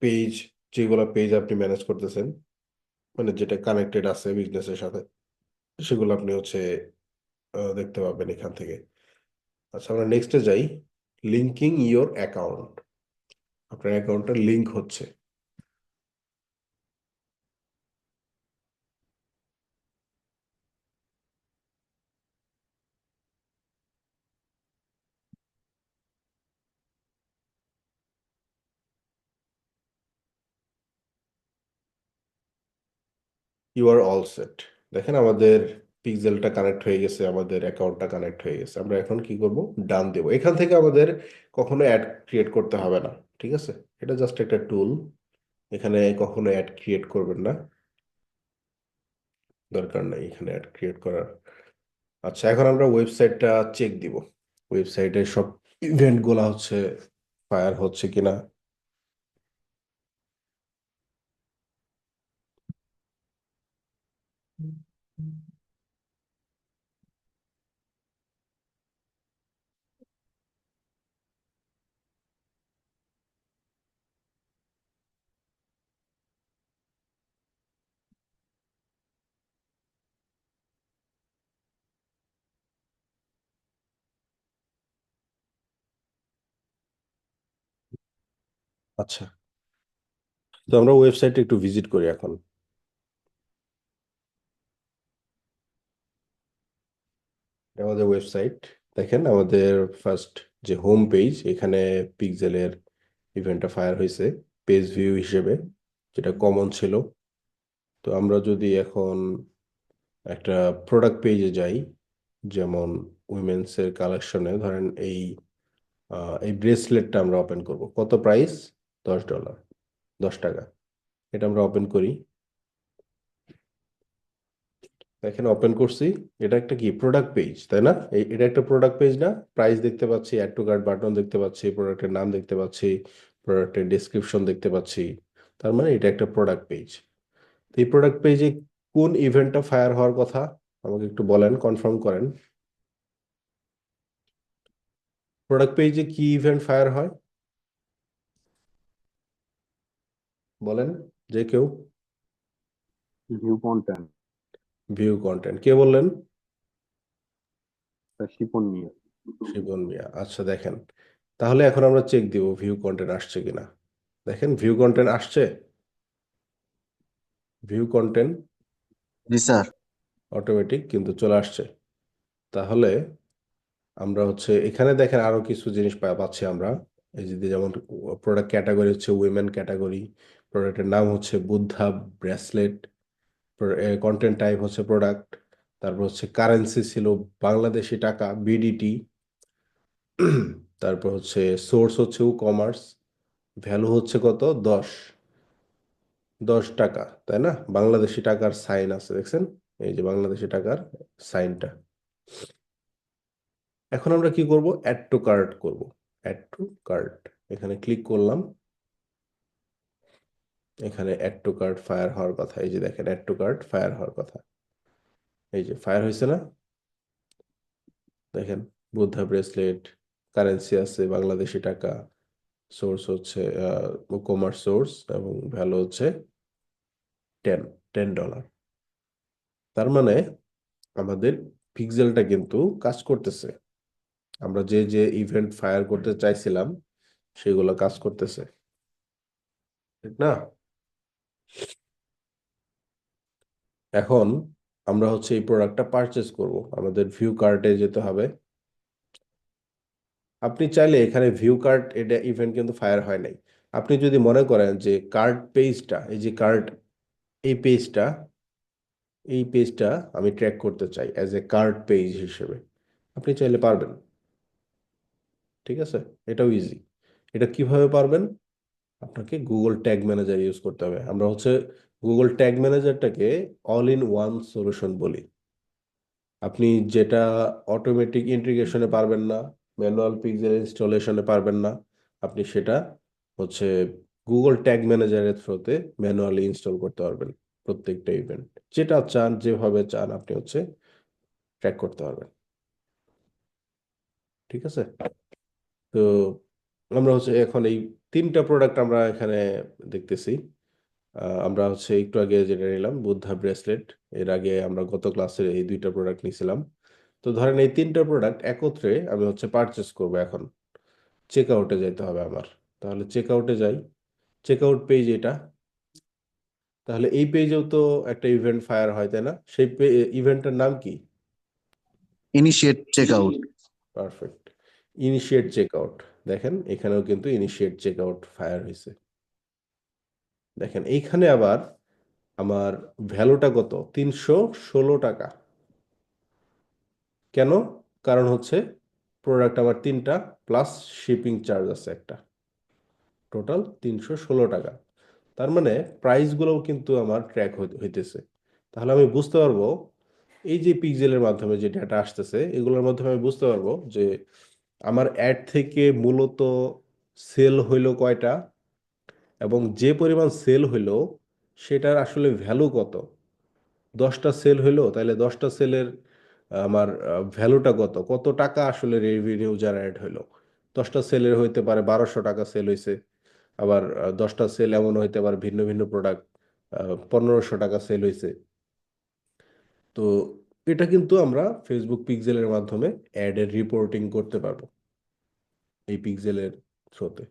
page, যেগুলো পেজ আপনি ম্যানেজ করতেছেন, মানে যেটা কানেক্টেড আছে বিজনেসের সাথে, সেগুলো আপনি হচ্ছে দেখতে পাবেন এখান থেকে। আচ্ছা, আমরা নেক্সটে যাই। Linking your account. আপনার অ্যাকাউন্টটা লিঙ্ক হচ্ছে। You are all set. দেখেন আমাদের পিক্সেলটা কানেক্ট হয়ে গেছে, আমাদের অ্যাকাউন্টটা কানেক্ট হয়ে গেছে। আমরা এখন কি করব? ডান দেব। এখান থেকে আমাদের কখনো অ্যাড ক্রিয়েট করতে হবে না। ঠিক আছে? এটা জাস্ট একটা টুল। এখানে কখনো অ্যাড ক্রিয়েট করবেন না, দরকার নাই এখানে অ্যাড ক্রিয়েট করার। আচ্ছা, এখন আমরা ওয়েবসাইটটা চেক দিব। ওয়েবসাইটে সব ইভেন্ট গুলা হচ্ছে ফায়ার হচ্ছে কিনা। আচ্ছা, তো আমরা ওয়েবসাইটে একটু ভিজিট করি এখন। এটা আমাদের ওয়েবসাইট। দেখেন আমাদের ফার্স্ট যে হোম পেজ, এখানে পিক্সেলের ইভেন্টটা ফায়ার হয়েছে পেজ ভিউ হিসেবে, যেটা কমন ছিল। তো আমরা যদি এখন একটা প্রোডাক্ট পেজে যাই, যেমন উইমেন্স এর কালেকশনে ধরেন এই ব্রেসলেটটা আমরা ওপেন করব, কত প্রাইস? $10, $10। এটা আমরা ওপেন করি। এখানে ওপেন করছি। এটা একটা কি প্রোডাক্ট পেজ, তাই না? এটা একটা প্রোডাক্ট পেজ না? প্রাইস দেখতে পাচ্ছি, অ্যাড টু কার্ট বাটন দেখতে পাচ্ছি, প্রোডাক্টের নাম দেখতে পাচ্ছি, প্রোডাক্টের ডেসক্রিপশন দেখতে পাচ্ছি। তার মানে এটা একটা প্রোডাক্ট পেজ। এই প্রোডাক্ট পেজে কোন ইভেন্টটা ফায়ার হওয়ার কথা আমাকে একটু বলেন, কনফার্ম করেন। প্রোডাক্ট পেজে কি ইভেন্ট ফায়ার হয় বলেন, যে কেউ। View content. ভিউ কন্টেন্ট, কে বললেন? শিপন নিয়ে। শিবন মিয়া। আচ্ছা, দেখেন তাহলে এখন আমরা চেক দিব ভিউ কন্টেন্ট আসছে কিনা। দেখেন ভিউ কন্টেন্ট আসছে। ভিউ কন্টেন্ট জি স্যার। অটোমেটিক কিন্তু চলে আসছে। তাহলে আমরা হচ্ছে এখানে দেখেন আরো কিছু জিনিস পাচ্ছি আমরা। এই যে যেমন প্রোডাক্ট ক্যাটাগরি হচ্ছে উইমেন ক্যাটাগরি, প্রোডাক্টের নাম হচ্ছে বুদ্ধা ব্রেসলেট, কন্টেন্ট টাইপ হচ্ছে প্রোডাক্ট, তারপর হচ্ছে কারেন্সি ছিল বাংলাদেশি টাকা বিডিটি, তারপর হচ্ছে সোর্স হচ্ছে কমার্স, ভ্যালু হচ্ছে কত? 10 টাকা, তাই না? বাংলাদেশি টাকার সাইন আছে, দেখছেন? এই যে বাংলাদেশি টাকার সাইনটা। এখন আমরা কি করব? অ্যাড টু কার্ট করব। অ্যাড টু কার্ট, এখানে ক্লিক করলাম। এখানে অ্যাড টু কার্ট ফায়ার হওয়ার কথা, এই যে দেখেন অ্যাড টু কার্ট ফায়ার হওয়ার কথা। এই যে ফায়ার হয়েছে না? দেখেন বুদ্ধা ব্রেসলেট, কারেন্সি আছে বাংলাদেশি টাকা, সোর্স হচ্ছে কমার্স সোর্স, এবং ভ্যালু হচ্ছে 10 $10। তার মানে আমাদের পিক্সেলটা কিন্তু কাজ করতেছে। আমরা যে যে ইভেন্ট ফায়ার করতে চাইছিলাম সেগুলো কাজ করতেছে, ঠিক না? এখন আমরা হচ্ছে এই প্রোডাক্টটা পারচেজ করব, আমাদের ভিউ কার্টে যেতে হবে। আপনি চাইলে এখানে ভিউ কার্ট, এটা ইভেন্ট কিন্তু ফায়ার হয় নাই। আপনি যদি মনে করেন যে কার্ট পেজটা, এই যে কার্ট, এই পেজটা, এই পেজটা আমি ট্র্যাক করতে চাই অ্যাজ এ কার্ট পেজ হিসেবে, আপনি চাইলে পারবেন। ঠিক আছে, এটাও ইজি। এটা কিভাবে পারবেন? আপনাকে গুগল ট্যাগ ম্যানেজার ইউজ করতে হবে। আমরা হচ্ছে গুগল ট্যাগ ম্যানেজারটাকে অল ইন ওয়ান সলিউশন বলি। আপনি যেটা অটোমেটিক ইন্টিগ্রেশনে পারবেন না, ম্যানুয়াল পিক্সেল ইনস্টলেশনে পারবেন না, আপনি সেটা হচ্ছে গুগল ট্যাগ ম্যানেজারের থ্রুতে ম্যানুয়ালি ইনস্টল করতে পারবেন। প্রত্যেকটা ইভেন্ট যেটা চান, যেভাবে চান আপনি হচ্ছে ট্র্যাক করতে পারবেন। ঠিক আছে, তো আমরা হচ্ছে এখন এই তিনটা প্রোডাক্ট আমরা এখানে দেখতেছি। আমরা হচ্ছে একটু আগে যেটা নিলাম বুদ্ধা ব্রেসলেট, এর আগে আমরা গত ক্লাসে এই দুইটা প্রোডাক্ট নিয়েছিলাম। তো ধরেন এই তিনটা প্রোডাক্ট একত্রে আমি হচ্ছে পারচেস করব। এখন চেক আউটে যেতে হবে আমার। তাহলে চেক আউটে যাই। চেক আউট পেজ এটা। তাহলে এই পেজেও তো একটা ইভেন্ট ফায়ার হয়, তাই না? সেই ইভেন্টের নাম কি? Initiate check out. Perfect, initiate check out. দেখেন এখানেও কিন্তু ইনিশিয়েট চেক আউট ফায়ার হয়েছে। দেখেন এইখানে আবার আমার ভ্যালুটা কত? $316। কেন? কারণ হচ্ছে প্রোডাক্ট আমার তিনটা, প্লাস শিপিং চার্জ আছে একটা, টোটাল $316। তার মানে প্রাইসগুলোও কিন্তু আমার ট্র্যাক হইতেছে। তাহলে আমি বুঝতে পারবো এই যে পিক্সেলের মাধ্যমে যে ডেটা আসতেছে, এগুলোর মাধ্যমে আমি বুঝতে পারবো যে আমার অ্যাড থেকে মূলত সেল হইলো কয়টা, এবং যে পরিমাণ সেল হইলো সেটার আসলে ভ্যালু কত। 10টা সেল হইলো, তাহলে 10টা সেলের আমার ভ্যালুটা কত, কত টাকা আসলে রেভিনিউ জেনারেট হইলো। 10টা সেলের হইতে পারে 1200 টাকা সেল হইছে, আবার 10টা সেল এমন হইতে পারে ভিন্ন ভিন্ন প্রোডাক্ট 1500 টাকা সেল হইছে। তো এটা কিন্তু আমরা ফেসবুক পিক্সেলের মাধ্যমে অ্যাডের রিপোর্টিং করতে পারবো এই পিক্সেলের থ্রোতে।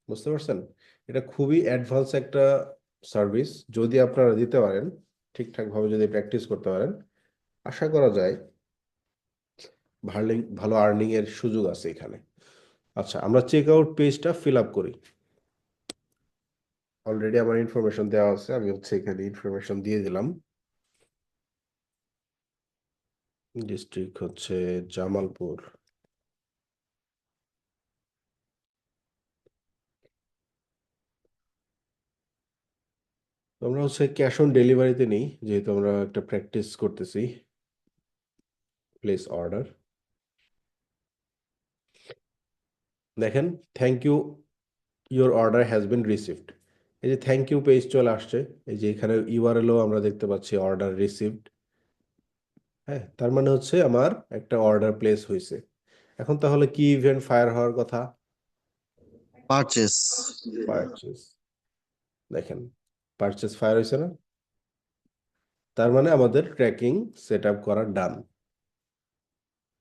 বুঝতে পারছেন? এটা খুবই অ্যাডভান্স একটা সার্ভিস। যদি আপনারা দিতে পারেন, ঠিকঠাকভাবে যদি প্র্যাকটিস করতে পারেন, আশা করা যায় ভালো ভালো আর্নিং এর সুযোগ আছে এখানে। আচ্ছা, আমরা চেক আউট পেজটা ফিল আপ করি। অলরেডি আমার ইনফরমেশন দেওয়া আছে, আমি হচ্ছে এখানে ইনফরমেশন দিয়ে দিলাম। ডিস্ট্রিক্ট হচ্ছে জামালপুর। আমরা হচ্ছে ক্যাশ অন ডেলিভারিতে নেই, যেহেতু আমরা একটা প্র্যাকটিস করতেছি। প্লেস অর্ডার, দেখেন thank you, your order has been received. এই যে থ্যাংক ইউ পেজ চলে আসছে, এই যে এখানে ইউআরএলও আমরা দেখতে পাচ্ছি অর্ডার রিসিভড। হ্যাঁ, তার মানে হচ্ছে আমার একটা অর্ডার প্লেস হয়েছে। এখন তাহলে কি ইভেন্ট ফায়ার হওয়ার কথা? পারচেস। পারচেস। দেখেন পারচেস ফায়ার হয়েছে না? তার মানে আমাদের ট্র্যাকিং সেট আপ করা ডান।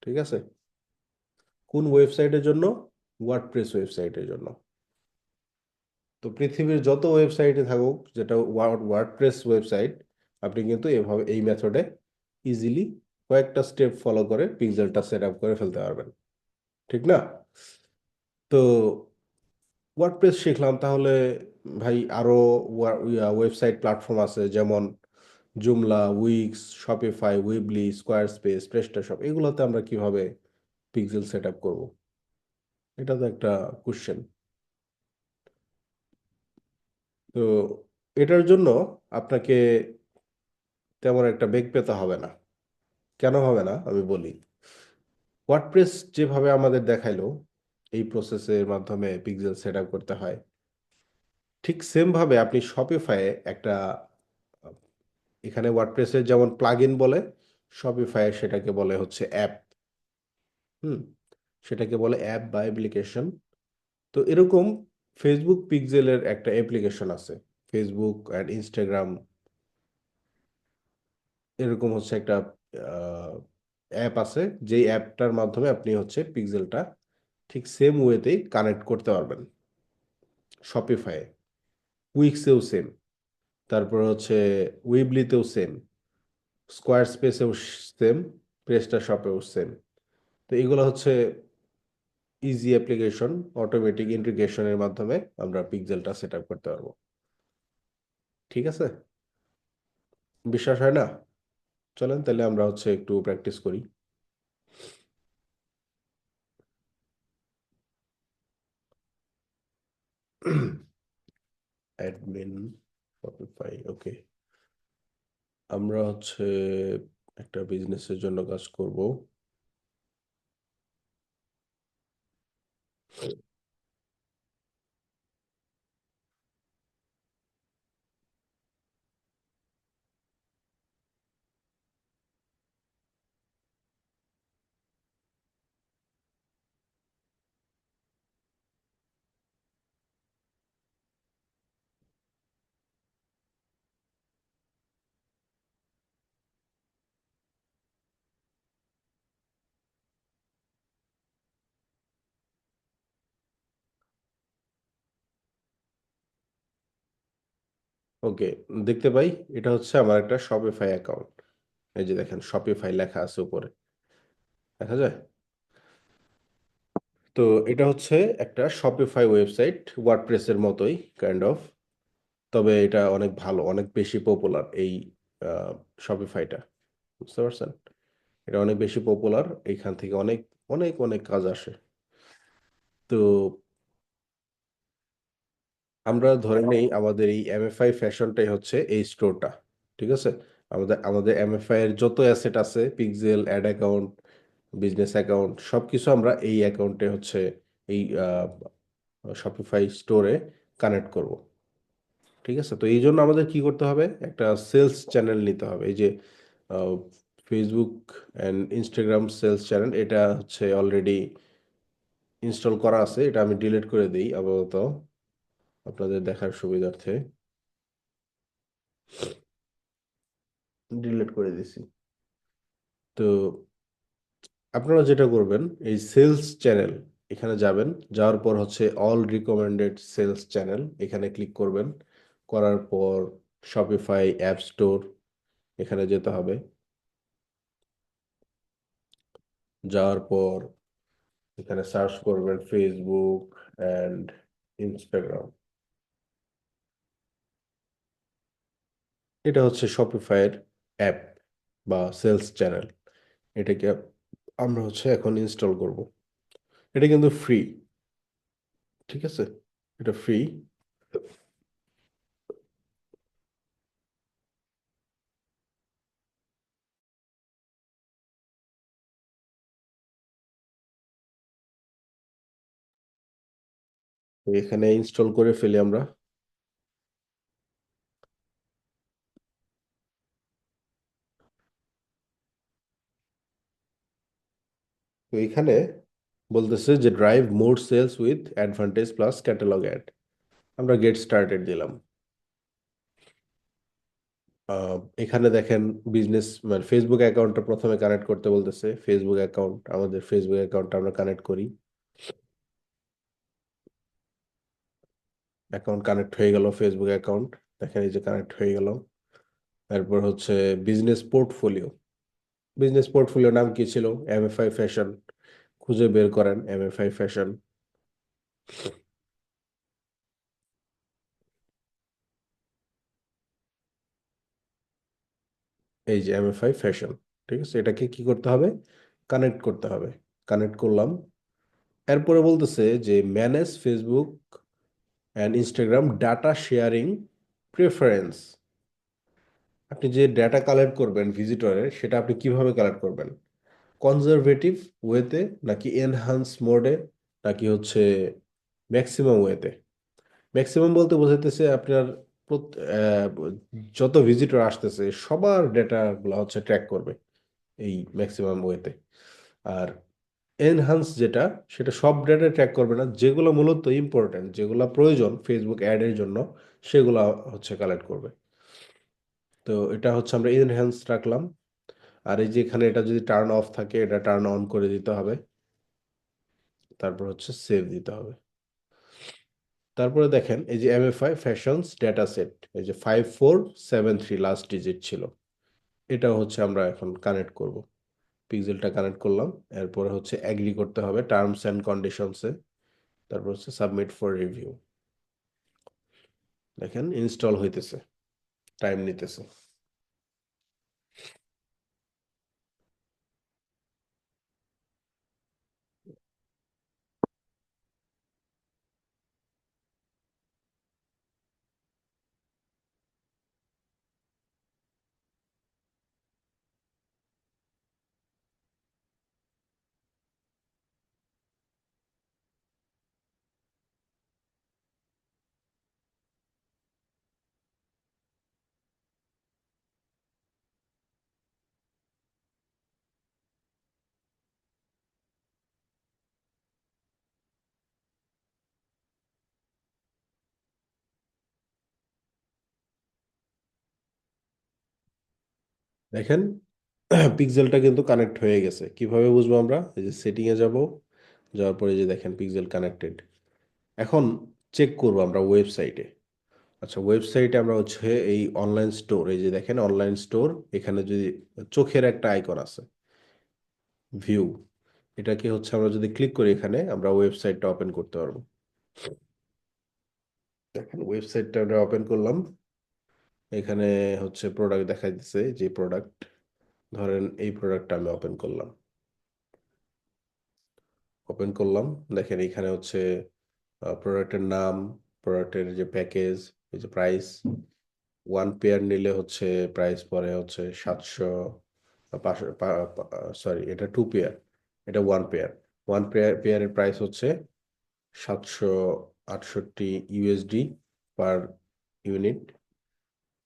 ঠিক আছে? কোন ওয়েবসাইটের জন্য? ওয়ার্ডপ্রেস ওয়েবসাইটের জন্য। তো পৃথিবীর যত ওয়েবসাইটে থাকুক, যেটা ওয়ার্ডপ্রেস ওয়েবসাইট, আপনি কিন্তু এভাবে এই মেথডে ইজিলি কয়েকটা স্টেপ ফলো করে পিক্সেলটা সেট আপ করে ফেলতে পারবেন। ঠিক না? তো ওয়ার্ডপ্রেস শিখলাম, তাহলে ভাই আরো ওয়েবসাইট প্ল্যাটফর্ম আছে, যেমন জুমলা, উইক্স, শপিফাই, উইবলি, স্কোয়ার স্পেস, প্রেস্টাশপ। এগুলোতে আমরা কিভাবে পিক্সেল সেট আপ করবো? এটা তো একটা কোশ্চেন। তো এটার জন্য আপনাকে তেমন একটা বেগ পেতে হবে না। কেন হবে না আমি বলি। ওয়ার্ডপ্রেস যেভাবে আমাদের দেখাইলো এই প্রসেসের মাধ্যমে পিক্সেল সেট আপ করতে হয়, ঠিক সেম ভাবে আপনি শপিফাইয়ে একটা আহ, এখানে ওয়ার্ডপ্রেসের যেমন প্লাগইন বলে, শপিফাইয়ে সেটাকে বলে হচ্ছে অ্যাপ। হুম, সেটাকে বলে অ্যাপ বা অ্যাপ্লিকেশন। তো এরকম ফেসবুক পিক্সেলের একটা অ্যাপ্লিকেশন আছে, ফেসবুক অ্যান্ড ইনস্টাগ্রাম, এরকম হচ্ছে একটা অ্যাপ আছে, যেই অ্যাপটার মাধ্যমে আপনি হচ্ছে পিক্সেলটা ঠিক সেম ওয়েতেই কানেক্ট করতে পারবেন। শপিফাই, উইক্সেও সেম, তারপর হচ্ছে উইবলিতেও সেম, স্কোয়ার স্পেসেও সেম, প্রেস্টা শপেও সেম। তো এগুলো হচ্ছে ইজি অ্যাপ্লিকেশন, অটোমেটিক ইন্টিগ্রেশনের মাধ্যমে আমরা পিক্সেলটা সেট আপ করতে পারবো। ঠিক আছে? বিশ্বাস হয় না? চলেন তাহলে আমরা হচ্ছে একটু প্র্যাকটিস করি। অ্যাডমিন শপিফাই, ওকে। আমরা হচ্ছে একটা বিজনেসের জন্য কাজ করব। ওকে, দেখতে পাই এটা হচ্ছে আমার একটা শপিফাই অ্যাকাউন্ট। এই যে দেখেন শপিফাই লেখা আছে উপরে, দেখা যায়? তো এটা হচ্ছে একটা শপিফাই ওয়েবসাইট, ওয়ার্ডপ্রেসের মতোই কাইন্ড অফ। তবে এটা অনেক ভালো, অনেক বেশি পপুলার এই শপিফাইটা। বুঝতে পারছেন? এটা অনেক বেশি পপুলার, এইখান থেকে অনেক অনেক অনেক কাজ আসে। তো আমরা ধরে নেই আমাদের এই এমএফআই ফ্যাশনটাই হচ্ছে এই স্টোরটা। ঠিক আছে? আমাদের এমএফআই এর যত অ্যাসেট আছে, pixel, ad account, business account সবকিছু আমরা এই অ্যাকাউন্টে হচ্ছে এই শপিফাই স্টোরে কানেক্ট করব। ঠিক আছে, তো এই জন্য আমাদের কি করতে হবে, একটা সেলস চ্যানেল নিতে হবে। এই যে Facebook and Instagram sales channel, এটা হচ্ছে অলরেডি ইনস্টল করা আছে। এটা আমি ডিলিট করে দিই আপাতত আপনাদের দেখার সুবিধার্থে। ডিলিট করে দিছি। তো আপনারা যেটা করবেন, এই সেলস চ্যানেল এখানে যাবেন, যাওয়ার পর হচ্ছে অল রিকমেন্ডেড সেলস চ্যানেল এখানে ক্লিক করবেন। করার পর শপিফাই অ্যাপ স্টোর এখানে যেতে হবে। যাওয়ার পর এখানে সার্চ করবেন ফেসবুক অ্যান্ড ইনস্টাগ্রাম। এটা হচ্ছে শপিফাইয়ের অ্যাপ বা সেলস চ্যানেল। এটাকে আমরা হচ্ছে এখন ইনস্টল করব। এটা কিন্তু ফ্রি, ঠিক আছে, এটা ফ্রি। এখানে ইনস্টল করে ফেলি আমরা। তো এখানে বলতেছে যে drive more sales with Advantage plus catalog ad. আমরা গেট স্টার্টেড দিলাম। এখানে দেখেন বিজনেস মানে ফেসবুক অ্যাকাউন্টটা প্রথমে কানেক্ট করতে বলতেছে। ফেসবুক অ্যাকাউন্ট, আমাদের ফেসবুক অ্যাকাউন্টটা আমরা কানেক্ট করি। অ্যাকাউন্ট কানেক্ট হয়ে গেল, ফেসবুক অ্যাকাউন্ট দেখেন এই যে কানেক্ট হয়ে গেল। তারপর হচ্ছে বিজনেস পোর্টফোলিও। বিজনেস পোর্টফোলিও নাম কি ছিল? MFI fashion. খুঁজে বের করেন এমএফআই ফ্যাশন। এই যে এমএফআই ফ্যাশন, ঠিক আছে, এটাকে কি করতে হবে, কানেক্ট করতে হবে। কানেক্ট করলাম। এরপরে বলতেছে যে manage Facebook and Instagram data sharing preference. আপনি যে ডেটা কালেক্ট করবেন ভিজিটরের, সেটা আপনি কিভাবে কালেক্ট করবেন? কনজারভেটিভ ওয়েতে, নাকি এনহান্স মোডে, নাকি হচ্ছে ম্যাক্সিমাম ওয়েতে? ম্যাক্সিমাম বলতে বোঝাইতেছে আপনার যত ভিজিটর আসতেছে সবার ডেটাগুলো হচ্ছে ট্র্যাক করবে এই ম্যাক্সিমাম ওয়েতে। আর এনহান্স যেটা, সেটা সব ডেটা ট্র্যাক করবে না, যেগুলো মূলত ইম্পর্টেন্ট, যেগুলো প্রয়োজন ফেসবুক অ্যাডের জন্য, সেগুলো হচ্ছে কালেক্ট করবে। তো এটা হচ্ছে আমরা এনহ্যান্স রাখলাম। আর এই যে এখানে এটা যদি টার্ন অফ থাকে, এটা টার্ন অন করে দিতে হবে। তারপর হচ্ছে সেভ দিতে হবে। তারপরে দেখেন এই যে এমএফআই ফ্যাশনস ডেটা সেট, এই যে 5473 লাস্ট ডিজিট ছিল, এটা হচ্ছে আমরা এখন কানেক্ট করব। পিক্সেলটা কানেক্ট করলাম। এরপরে হচ্ছে অ্যাগ্রি করতে হবে টার্মস অ্যান্ড কন্ডিশনসে। তারপর হচ্ছে সাবমিট ফর রিভিউ। দেখেন ইনস্টল হইতেছে, টাইম নিতেছে। দেখেন পিক্সেলটা কিন্তু কানেক্ট হয়ে গেছে। কিভাবে বুঝবো আমরা? এই যে সেটিং এ যাব, যাওয়ার পরে যে দেখেন পিক্সেল কানেক্টেড। এখন চেক করব আমরা ওয়েবসাইটে। আচ্ছা, ওয়েবসাইটে আমরা হচ্ছে এই অনলাইন স্টোর, এই যে দেখেন অনলাইন স্টোর, এখানে যদি চোখের একটা আইকন আছে ভিউ, এটাকে হচ্ছে আমরা যদি ক্লিক করি, এখানে আমরা ওয়েবসাইটটা ওপেন করতে পারবো। দেখেন ওয়েবসাইটটা আমরা ওপেন করলাম। এখানে হচ্ছে প্রোডাক্ট দেখা দিচ্ছে, যে প্রোডাক্ট, ধরেন এই প্রোডাক্টটা আমি ওপেন করলাম। ওপেন করলাম, দেখেন এখানে হচ্ছে প্রোডাক্টের নাম, প্রোডাক্টের যে প্যাকেজ, এই যে প্রাইস, ওয়ান পেয়ার নিলে হচ্ছে প্রাইস পরে হচ্ছে 700, 500, সরি এটা টু পেয়ার, এটা ওয়ান পেয়ারের প্রাইস হচ্ছে 768 USD পার ইউনিট।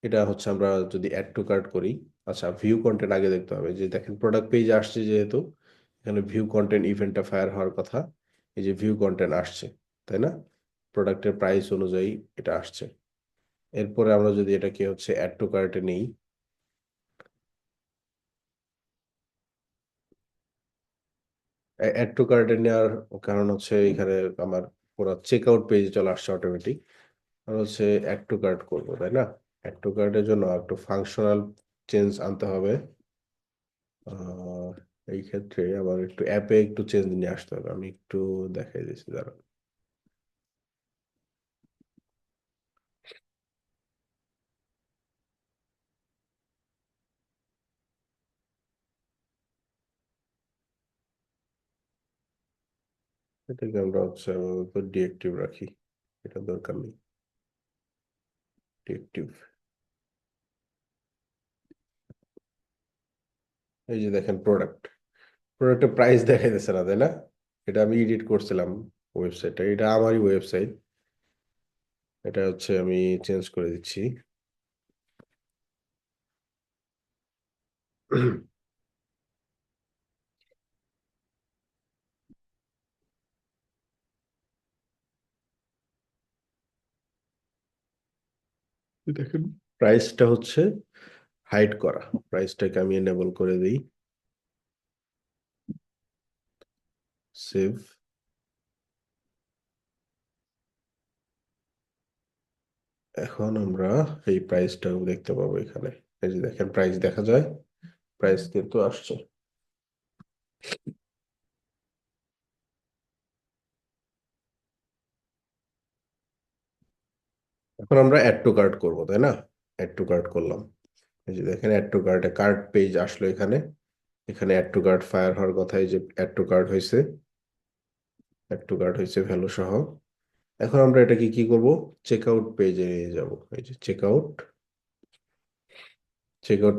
এটা হচ্ছে আমরা যদি অ্যাড টু কার্ট করি। আচ্ছা, ভিউ কন্টেন্ট আগে দেখতে হবে, যে দেখেন প্রোডাক্ট পেজ আসছে, যেহেতু এখানে ভিউ কন্টেন্ট ইভেন্টটা ফায়ার হওয়ার কথা, এই যে ভিউ কন্টেন্ট আসছে, তাই না? প্রোডাক্টের প্রাইস অনুযায়ী এটা আসছে। এরপরে আমরা যদি এটাকে হচ্ছে অ্যাড টু কার্টে নেই, অ্যাড টু কার্টে নেওয়ার কারণ হচ্ছে এখানে আমার পুরো চেক আউট পেজে চলে আসছে অটোমেটিক। আর হচ্ছে অ্যাড টু কার্ট করবো, তাই না? অ্যাড টু কার্টের জন্য একটু ফাংশনাল চেঞ্জ আনতে হবে। আহ, এই ক্ষেত্রে আবার একটু অ্যাপে একটু চেঞ্জ নিয়ে আসতে হবে। আমি একটু দেখাই দিচ্ছি, দাঁড়ান। এটাকে আমরা হচ্ছে ডিএক্টিভ রাখি, এটা দরকার নেই। ডিএক্টিভ। এই যে দেখেন প্রোডাক্টের প্রাইস দেখাই দিচ্ছে না, তাই না? এটা আমি এডিট করছিলাম ওয়েবসাইটটা, এটা আমারই ওয়েবসাইট। এটা হচ্ছে আমি চেঞ্জ করে দিচ্ছি। দেখেন প্রাইসটা হচ্ছে হাইড করা, প্রাইসটাকে আমি এনেবল করে দিই। সেভ। এখন আমরা এই প্রাইসটাও দেখতে পাবো এখানে। এই যে দেখেন প্রাইস দেখা যায়, প্রাইস কিন্তু আসছে। এখন আমরা অ্যাড টু কার্ট করবো, তাই না? অ্যাড টু কার্ট করলাম। এই যে দেখেন অ্যাড টু কার্টে কার্ট পেজ আসলো এখানে। এখানে অ্যাড টু কার্ট ফায়ার হওয়ার কথা, এই যে অ্যাড টু কার্ট হয়েছে, অ্যাড টু কার্ট হয়েছে ভ্যালু সহ। এখন আমরা এটাকে কি করব? চেক আউট পেজে নিয়ে যাবো। এই যে চেক আউট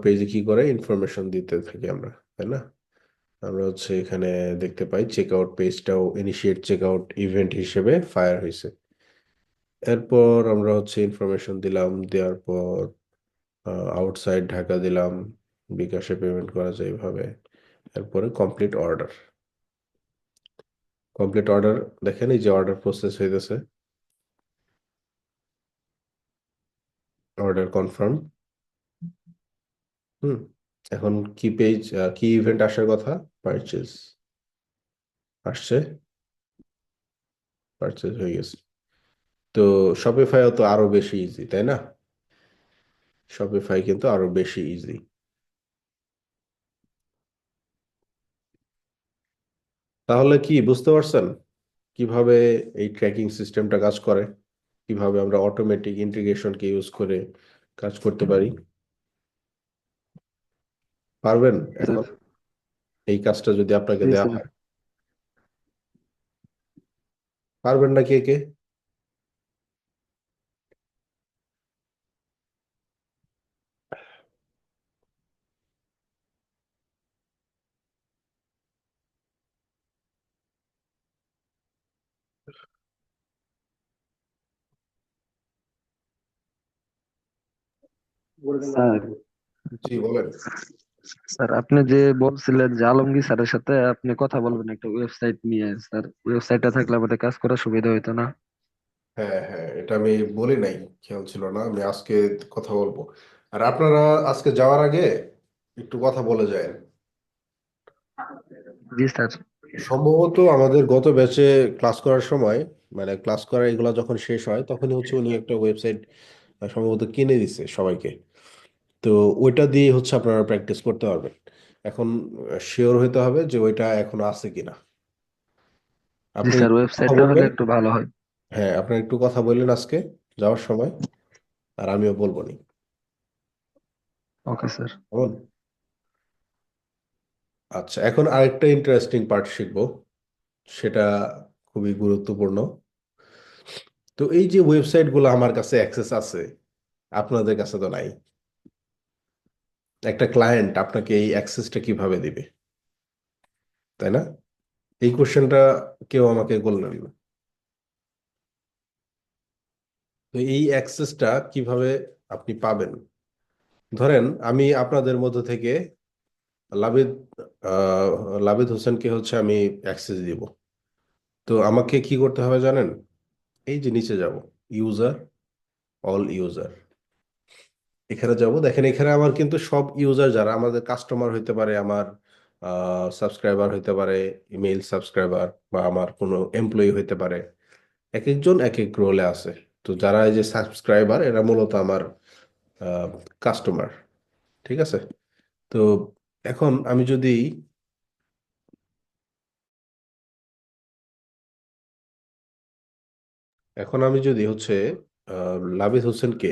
পেজে কি করে ইনফরমেশন দিতে থাকি আমরা, তাই না? আমরা হচ্ছে এখানে দেখতে পাই চেক আউট পেজটাও ইনিশিয়েট চেক আউট ইভেন্ট হিসেবে ফায়ার হয়েছে। এরপর আমরা হচ্ছে ইনফরমেশন দিলাম, দেওয়ার পর আউটসাইড ঢাকা দিলাম, বিকাশে পেমেন্ট করা যায় এভাবে। এরপরে কমপ্লিট অর্ডার দেখেন, এই যে অর্ডার প্রসেস হইতেছে, অর্ডার কনফার্ম। হুম। এখন কি ইভেন্ট আসার কথা? পারচেজ আসছে, পারচেজ হয়ে গেছে। তো শপিফাইও তো আরো বেশি ইজি, তাই না? শপিফাই কিন্তু আরো বেশি ইজি। তাহলে কি বুঝতে পারছেন কিভাবে এই ট্র্যাকিং সিস্টেমটা কাজ করে? কিভাবে আমরা অটোমেটিক ইন্টিগ্রেশনকে ইউজ করে কাজ করতে পারি? পারবেন স্যার, এখন এই কাজটা যদি আপনাকে জি দেওয়া স্যার। হয়? পারবেন না কে কে? স্যার, জি বলেন। স্যার আপনি যে বলছিলেন যে আলমগীর স্যারের সাথে আপনি কথা বলবেন একটা ওয়েবসাইট নিয়ে, স্যার ওয়েবসাইটটা থাকলে আমাদের কাজ করার সুবিধা হতো না? হ্যাঁ হ্যাঁ, এটা আমি বলি নাই, খেয়াল ছিল না। আমি আজকে কথা বলবো। আর আপনারা আজকে যাওয়ার আগে একটু কথা বলে যায়। জি স্যার। সম্ভবত আমাদের গত ব্যাচে ক্লাস করার সময়, মানে ক্লাস করা এগুলা যখন শেষ হয়, তখনই হচ্ছে উনি একটা ওয়েবসাইট সম্ভবত কিনে দিছে সবাইকে। তো ওইটা দিয়ে হচ্ছে আপনারা প্র্যাকটিস করতে পারবেন। এখন শিওর হতে হবে যে ওইটা এখনো আছে কিনা। জি আপনি স্যার, কথা ওয়েবসাইটটা হলে বলবেন। একটু ভালো হয়। হ্যাঁ, আপনি একটু কথা বললেন আজকে যাওয়ার সময়, আর আমিও বলবো নি। Okay sir. কেমন? আচ্ছা, এখন আরেকটা ইন্টারেস্টিং পার্ট শিখবো, সেটা খুবই গুরুত্বপূর্ণ। তো এই যে ওয়েবসাইট গুলো আমার কাছে অ্যাক্সেস আছে, আপনাদের কাছে তো নাই। একটা ক্লায়েন্ট আপনাকে এই অ্যাক্সেসটা কিভাবে দিবে, তাই না? এই কোশ্চেনটা কেউ আমাকে করলেন না। তো এই অ্যাক্সেসটা কিভাবে আপনি পাবেন? ধরেন আমি আপনাদের মধ্য থেকে লাবিদ আহ, লাবিদ হোসেনকে হচ্ছে আমি অ্যাক্সেস দিব। তো আমাকে কি করতে হবে জানেন? এই যে নিচে যাব, ইউজার, অল ইউজার, এখানে যাব। দেখেন এখানে আমার কিন্তু সব ইউজার যারা আমাদের কাস্টমার হইতে পারে, আমার সাবস্ক্রাইবার হইতে পারে, ইমেইল সাবস্ক্রাইবার, বা আমার কোনো এমপ্লয়ি হইতে পারে, এক একজন এক এক রোলে আছে। তো যারা এই যে সাবস্ক্রাইবার এরা মূলত আমার কাস্টমার। ঠিক আছে? তো এখন আমি যদি হচ্ছে লাবিদ হোসেনকে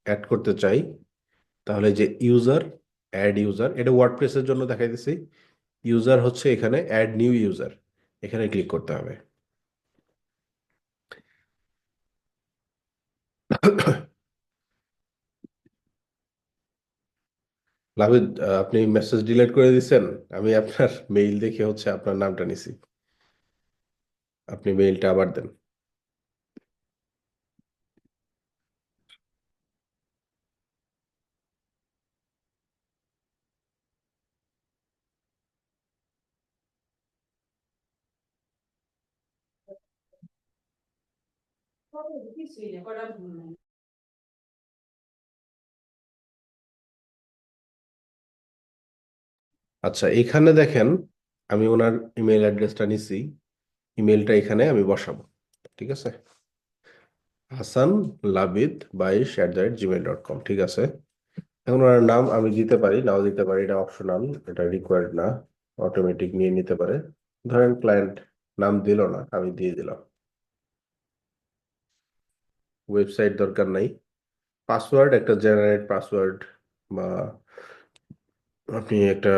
অ্যাড করতে চাই, তাহলে যে ইউজার, অ্যাড ইউজার, এটা ওয়ার্ডপ্রেসের জন্য দেখাই দিছি। ইউজার হচ্ছে এখানে অ্যাড নিউ ইউজার, এখানে ক্লিক করতে হবে। লাবিদ, আপনি মেসেজ ডিলিট করে দিচ্ছেন। আমি আপনার মেইল দেখে হচ্ছে আপনার নামটা নিছি। আপনি মেইলটা আবার দেন। আচ্ছা, এখানে দেখেন আমি ওনার ইমেল অ্যাড্রেসটা নিছি, ইমেলটা এখানে আমি বসাবো। ঠিক আছে? হাসান লাবিদ 22@gmail.com। ঠিক আছে? এখন ওনার নাম আমি দিতে পারি, নাও দিতে পারি, এটা অপশনাল, এটা রিকোয়ার্ড না, অটোমেটিক নিয়ে নিতে পারে। ধরেন ক্লায়েন্ট নাম দিল না, আমি দিয়ে দিলাম। ওয়েবসাইট দরকার নাই। পাসওয়ার্ড, একটা জেনারেট পাসওয়ার্ড, বা আপনি একটা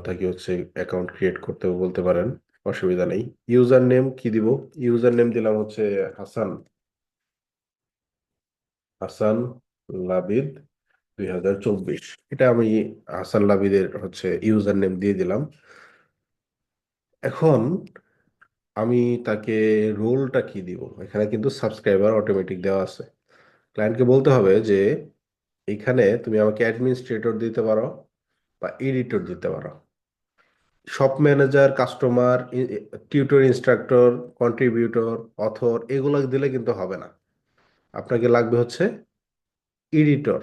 তাকে হচ্ছে অ্যাকাউন্ট ক্রিয়েট করতে বলতে পারেন, অসুবিধা নেই। ইউজার নেম কি দিব? ইউজার নেম দিলাম হচ্ছে হাসান, হাসান লাবিদ 2024। এটা আমি হাসান লাবিদের হচ্ছে ইউজার নেম দিয়ে দিলাম। এখন আমি তাকে রোলটা কি দিব? এখানে কিন্তু সাবস্ক্রাইবার অটোমেটিক দেওয়া আছে। ক্লায়েন্টকে বলতে হবে যে এখানে তুমি আমাকে অ্যাডমিনিস্ট্রেটর দিতে পারো বা এডিটর দিতে পারো। Shop manager, customer, tutor, instructor, contributor, author, এগুলো দিলে কিন্তু হবে না। আপনাকে লাগবে হচ্ছে এডিটর।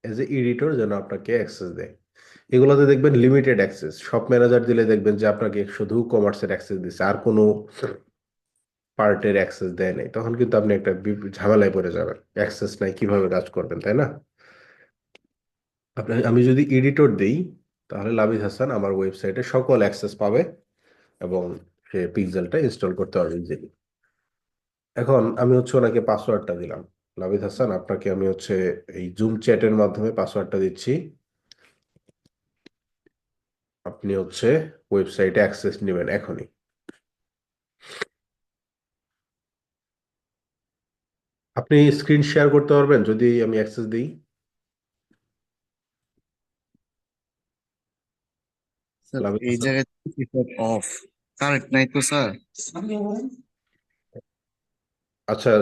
এজ এ এডিটর যেন আপনাকে অ্যাক্সেস দেয়। এগুলোতে দেখবেন লিমিটেড অ্যাক্সেস। শপ ম্যানেজার দিলে দেখবেন যে আপনাকে শুধু কমার্সের অ্যাক্সেস দিচ্ছে, আর কোনো পার্টের অ্যাক্সেস দেয় নাই। তখন কিন্তু আপনি একটা ঝামেলায় পড়ে যাবেন, অ্যাক্সেস নাই, কিভাবে কাজ করবেন, তাই না? আমি যদি এডিটর দিই, তাহলে লাবিদ হাসান আমার ওয়েবসাইটে সকল অ্যাক্সেস পাবে এবং সে পিক্সেলটা ইনস্টল করতে পারবে ইজিলি। এখন আমি হচ্ছে ওনাকে পাসওয়ার্ডটা দিলাম। লাবিদ হাসান, আপনাকে আমি হচ্ছে এই জুম চ্যাটের মাধ্যমে পাসওয়ার্ডটা দিচ্ছি। আপনি হচ্ছে ওয়েবসাইটে অ্যাক্সেস নেবেন এখনই। আপনি স্ক্রিন শেয়ার করতে পারবেন যদি আমি অ্যাক্সেস দিই? স্যার লাবিদ এই হাসান, জায়গায় অফ কারেক্ট নাই তো স্যার। আচ্ছা,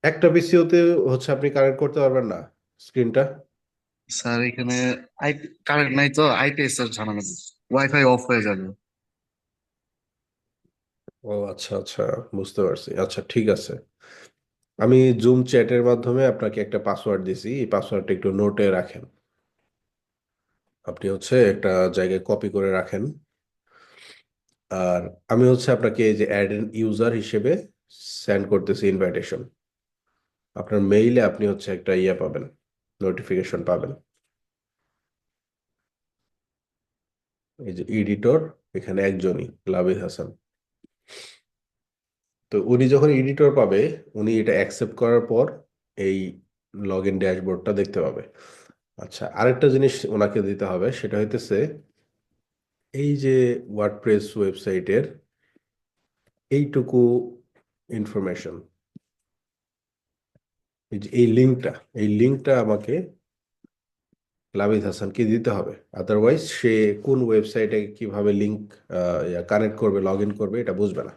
একটা পিসিওতে হচ্ছে আপনি কানেক্ট করতে পারবেন না স্ক্রিনটা? স্যার এখানে আইপি কারেক্ট নাই তো, আইপিএস এর ঝামেলা, ওয়াইফাই অফ হয়ে যাবে। ও আচ্ছা আচ্ছা, বুঝতে পারছি। আচ্ছা ঠিক আছে, আমি জুম চ্যাটের মাধ্যমে আপনাকে একটা পাসওয়ার্ড দিছি, এই পাসওয়ার্ডটা একটু নোটে রাখেন। আপনি হচ্ছে একটা জায়গায় কপি করে রাখেন। আর আমি হচ্ছে আপনাকে এই যে অ্যাড এন ইউজার হিসেবে সেন্ড করতেছি ইনভাইটেশন। আপনার মেইলে আপনি হচ্ছে একটা ইয়ে পাবেন, নোটিফিকেশন পাবেন। এই যে এডিটর, এখানে একজনই, লাবিদ হাসান। তো উনি যখন এডিটর পাবে, উনি এটা অ্যাকসেপ্ট করার পর এই লগ ইন ড্যাশবোর্ডটা দেখতে পাবে। আচ্ছা, আরেকটা জিনিস ওনাকে দিতে হবে, সেটা হইতেছে এই যে ওয়ার্ডপ্রেস ওয়েবসাইটের এইটুকু ইনফরমেশন, এই যে এই লিঙ্কটা আমাকে লাবিদ হাসানকে দিতে হবে, আদারওয়াইজ সে কোন ওয়েবসাইটে কিভাবে লিঙ্ক কানেক্ট করবে, লগ ইন করবে এটা বুঝবে না।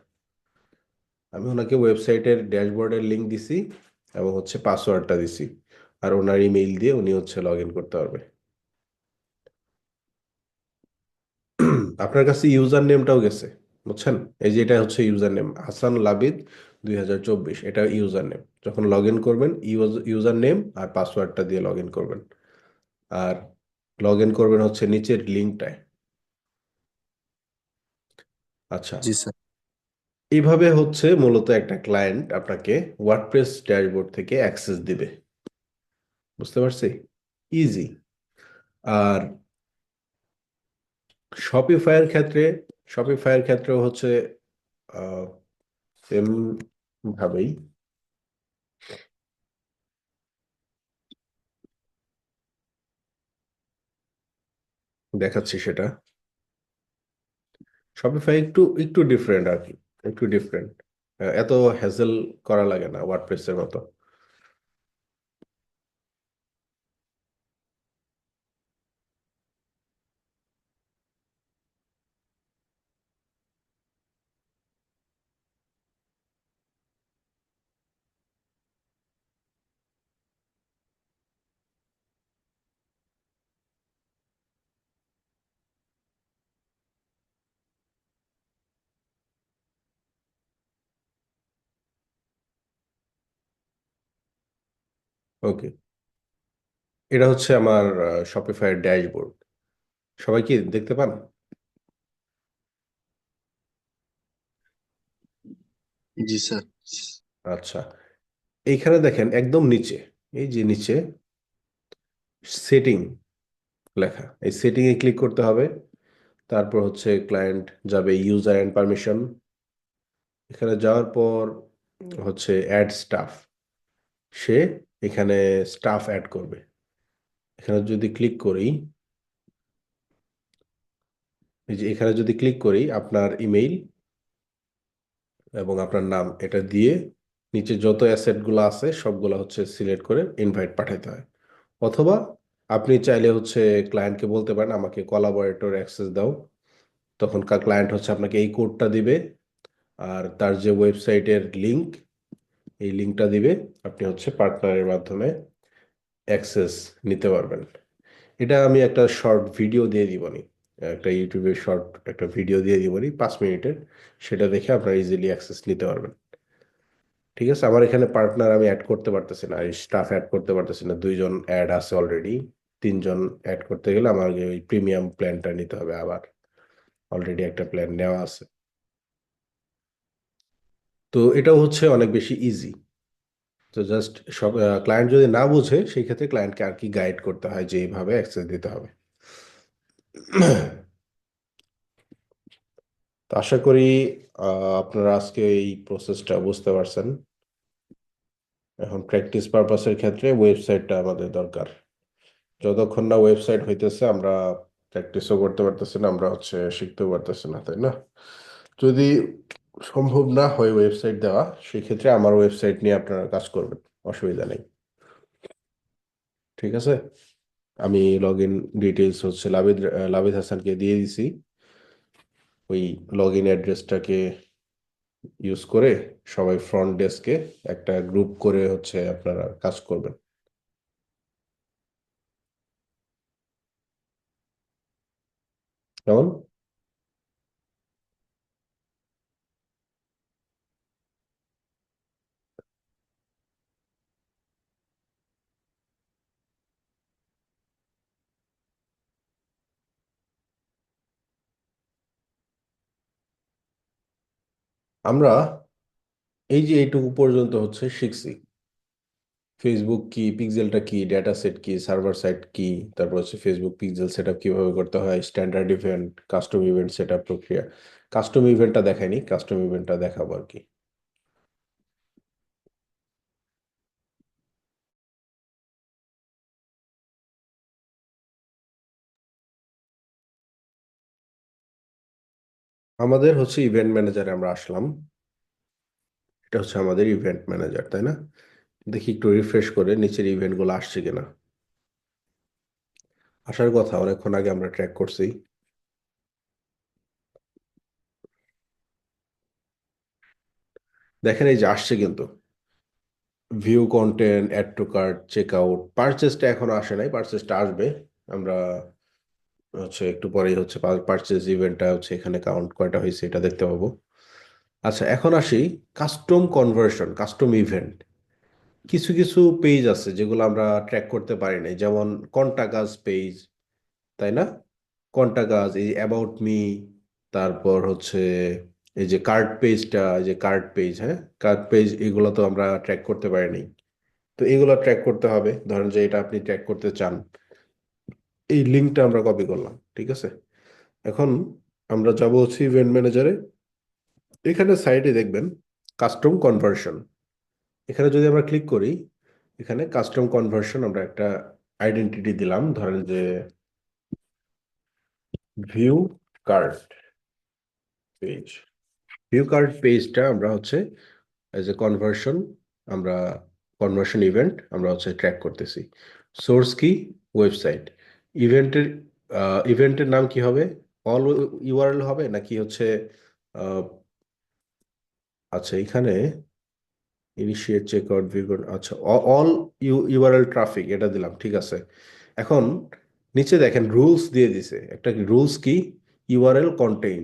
আমি ওনাকে ওয়েবসাইটের ড্যাশবোর্ডের লিঙ্ক দিছি এবং হচ্ছে পাসওয়ার্ডটা দিছি, আর ওনার ইমেইল দিয়ে উনি হচ্ছে লগ ইন করতে পারবে। আপনার কাছে ইউজার নেমটাও গেছে, বুঝছেন? এই যে এটা হচ্ছে ইউজার নেম, হাসান লাবিদ 2024, এটা ইউজার নেম। যখন লগ ইন করবেন ইউজার নেম আর পাসওয়ার্ডটা দিয়ে লগ ইন করবেন, আর লগ ইন করবেন হচ্ছে নিচের লিঙ্কটায়। আচ্ছা, জি স্যার। এইভাবে হচ্ছে মূলত একটা ক্লায়েন্ট আপনাকে ওয়ার্ডপ্রেস ড্যাশবোর্ড থেকে অ্যাক্সেস দিবে। বুঝতে পারছি? ইজি। আর শপিফাইয়ের ক্ষেত্রে, শপিফাইয়ের ক্ষেত্রেও হচ্ছে সেম ভাবেই দেখাচ্ছি সেটা। শপিফাই একটু একটু ডিফারেন্ট আর কি, একটু ডিফারেন্ট। এত হ্যাসেল করা লাগে না ওয়ার্ডপ্রেসের মতো। ওকে, এটা হচ্ছে আমার শপিফাইয়ের ড্যাশবোর্ড। সবাই কি দেখতে পান? জি স্যার। আচ্ছা, এইখানে দেখেন একদম নিচে, এই যে নিচে সেটিং লেখা, এই সেটিং এ ক্লিক করতে হবে। তারপর হচ্ছে ক্লায়েন্ট যাবে ইউজার এন্ড পারমিশন, এখানে যাওয়ার পর হচ্ছে অ্যাড স্টাফ, সে এখানে স্টাফ অ্যাড করবে। এখানে যদি ক্লিক করি, এই যে এখানে যদি ক্লিক করি, আপনার ইমেইল এবং আপনার নাম এটা দিয়ে নিচে যত অ্যাসেট গুলো আছে সবগুলো হচ্ছে সিলেক্ট করে ইনভাইট পাঠাতে হয়। অথবা আপনি চাইলে হচ্ছে ক্লায়েন্টকে বলতে পারেন আমাকে কোলাবোরেটর অ্যাক্সেস দাও, তখন ক্লায়েন্ট হচ্ছে আপনাকে এই কোডটা দিবে, আর তার যে ওয়েবসাইটের লিংক, এই লিংকটা দিবে, আপনি হচ্ছে পার্টনারের মাধ্যমে অ্যাক্সেস নিতে পারবেন। এটা আমি একটা শর্ট ভিডিও দিয়ে দিবনি, একটা ইউটিউবে শর্ট একটা ভিডিও দিয়ে দিবনি 5 মিনিটের, সেটা দেখে আপনারা ইজিলি অ্যাক্সেস নিতে পারবেন। ঠিক আছে, আমার এখানে পার্টনার আমি অ্যাড করতে পারতেছি না, স্টাফ অ্যাড করতে পারতেছি না, 2জন অ্যাড আছে অলরেডি। 3জন অ্যাড করতে গেলে আমার ওই প্রিমিয়াম প্ল্যানটা নিতে হবে, আবার অলরেডি একটা প্ল্যান নেওয়া আছে। তো এটাও হচ্ছে অনেক বেশি ইজি। তো জাস্ট সব ক্লায়েন্ট যদি না বুঝে সেই ক্ষেত্রে ক্লায়েন্টকে আর কি গাইড করতে হয় যে এইভাবে অ্যাক্সেস দিতে হবে। তো আশা করি আপনারা আজকে এই প্রসেসটা বুঝতে পারছেন। এখন প্র্যাকটিস পারপাসের ক্ষেত্রে ওয়েবসাইটটা আমাদের দরকার। যতক্ষণ না ওয়েবসাইট হইতেছে আমরা প্র্যাকটিসও করতে পারতেছি না, আমরা হচ্ছে শিখতেও পারতেছি না, তাই না? যদি সম্ভব না হয় ওয়েবসাইট দেওয়া, সেক্ষেত্রে আমার ওয়েবসাইট নিয়ে আপনারা কাজ করবেন, অসুবিধা নেই। ঠিক আছে, আমি লগ ইন ডিটেলস হচ্ছে লাবিদ হাসানকে দিয়ে দিছি। ওই লগ ইন অ্যাড্রেসটাকে ইউজ করে সবাই ফ্রন্ট ডেস্কে একটা গ্রুপ করে হচ্ছে আপনারা কাজ করবেন। কেমন? আমরা এই যে এইটুকু পর্যন্ত হচ্ছে শিখছি, ফেসবুক কি, পিক্সেলটা কি, ডেটা সেট কি, সার্ভার সাইড কি, তারপর হচ্ছে ফেসবুক পিক্সেল সেটআপ কিভাবে করতে হয়, standard event, custom event setup প্রক্রিয়া। কাস্টম ইভেন্টটা দেখাইনি, কাস্টম ইভেন্টটা দেখাবো আর কি। আমাদের হচ্ছে ইভেন্ট ম্যানেজারে আমরা আসলাম, এটা হচ্ছে আমাদের ইভেন্ট ম্যানেজার, তাই না? দেখি একটু রিফ্রেশ করে নিচের ইভেন্টগুলো আসছে কিনা। আসার কথা, অনেকক্ষণ আগে আমরা ট্র্যাক করছি। দেখেন এই যে আসছে কিন্তু view content, add to cart, check out. পারচেসটা এখনো আসে নাই, পারচেসটা আসবে। আমরা একটু পরেই পারচেস ইভেন্টটা এখানে কাউন্ট কয়টা হয়েছে এটা দেখতে পাবো। আচ্ছা, এখন আসি কাস্টম কনভার্সন, কাস্টম ইভেন্ট। কিছু কিছু পেজ আছে যেগুলো আমরা ট্র্যাক করতে পারি নাই, যেমন কন্টাকাস পেজ, তাই না? কন্টাকাস, এই অ্যাবাউট মি, তারপর এই যে কার্ড পেজটা, এই যে কার্ড পেজ, হ্যাঁ, কার্ড পেজ, এগুলো তো আমরা ট্র্যাক করতে পারি নাই। তো এগুলো ট্র্যাক করতে হবে। ধরেন যে এটা আপনি ট্র্যাক করতে চান, এই লিঙ্কটা আমরা কপি করলাম, ঠিক আছে? এখন আমরা যাব ইভেন্ট ম্যানেজারে। এখানে সাইডে দেখবেন কাস্টম কনভার্সন। এখানে যদি আমরা ক্লিক করি, এখানে কাস্টম কনভার্সন আমরা একটা আইডেন্টিটি দিলাম, ধরেন যে view card page. View card পেজটা আমরা এজ এ কনভার্সন, আমরা কনভার্সন ইভেন্ট আমরা ট্র্যাক করতেছি। সোর্স কি? ওয়েবসাইট। ইভেন্টের ইভেন্টের নাম কি হবে? অল ইউআরএল হবে নাকি আহ, আচ্ছা, এখানে ইনিশিয়েট চেকআউট ভিউ, আচ্ছা, অল ইউআরএল ট্রাফিক এটা দিলাম, ঠিক আছে। এখন নিচে দেখেন রুলস দিয়ে দিছে একটা। রুলস কি? ইউআরএল কন্টেইন,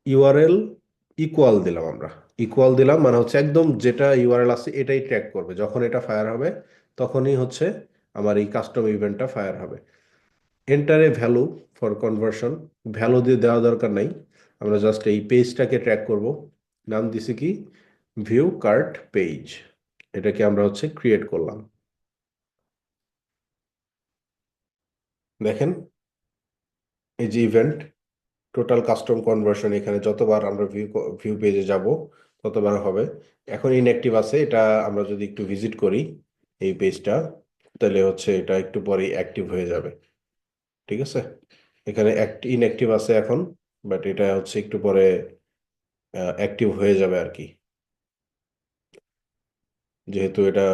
ইউআরএল ইকুয়াল দিলাম আমরা। ইকুয়াল দিলাম মানে একদম যেটা ইউআরএল আছে এটাই ট্র্যাক করবে। যখন এটা ফায়ার হবে তখনই আমার এই কাস্টম ইভেন্টটা ফায়ার হবে। Enter a value for conversion. Value দিয়ে দেওয়া দরকার নাই, আমরা জাস্ট এই পেজটাকে ট্র্যাক করব। নাম দিছি কি? View cart page. এটাকে আমরা ক্রিয়েট করলাম। দেখেন এই যে ইভেন্ট, টোটাল কাস্টম কনভার্সন, এখানে যতবার আমরা ভিউ ভিউ পেজে যাব ততবার হবে। এখন ইনঅ্যাক্টিভ আছে, এটা আমরা যদি একটু ভিজিট করি এই পেজটা, তাহলে এটা একটু পরে অ্যাক্টিভ হয়ে যাবে, ঠিক আছে? এখানে ইনঅ্যাক্টিভ আছে এখন, বাট এটা একটু পরে অ্যাক্টিভ হয়ে যাবে আর কি। যেহেতু এটা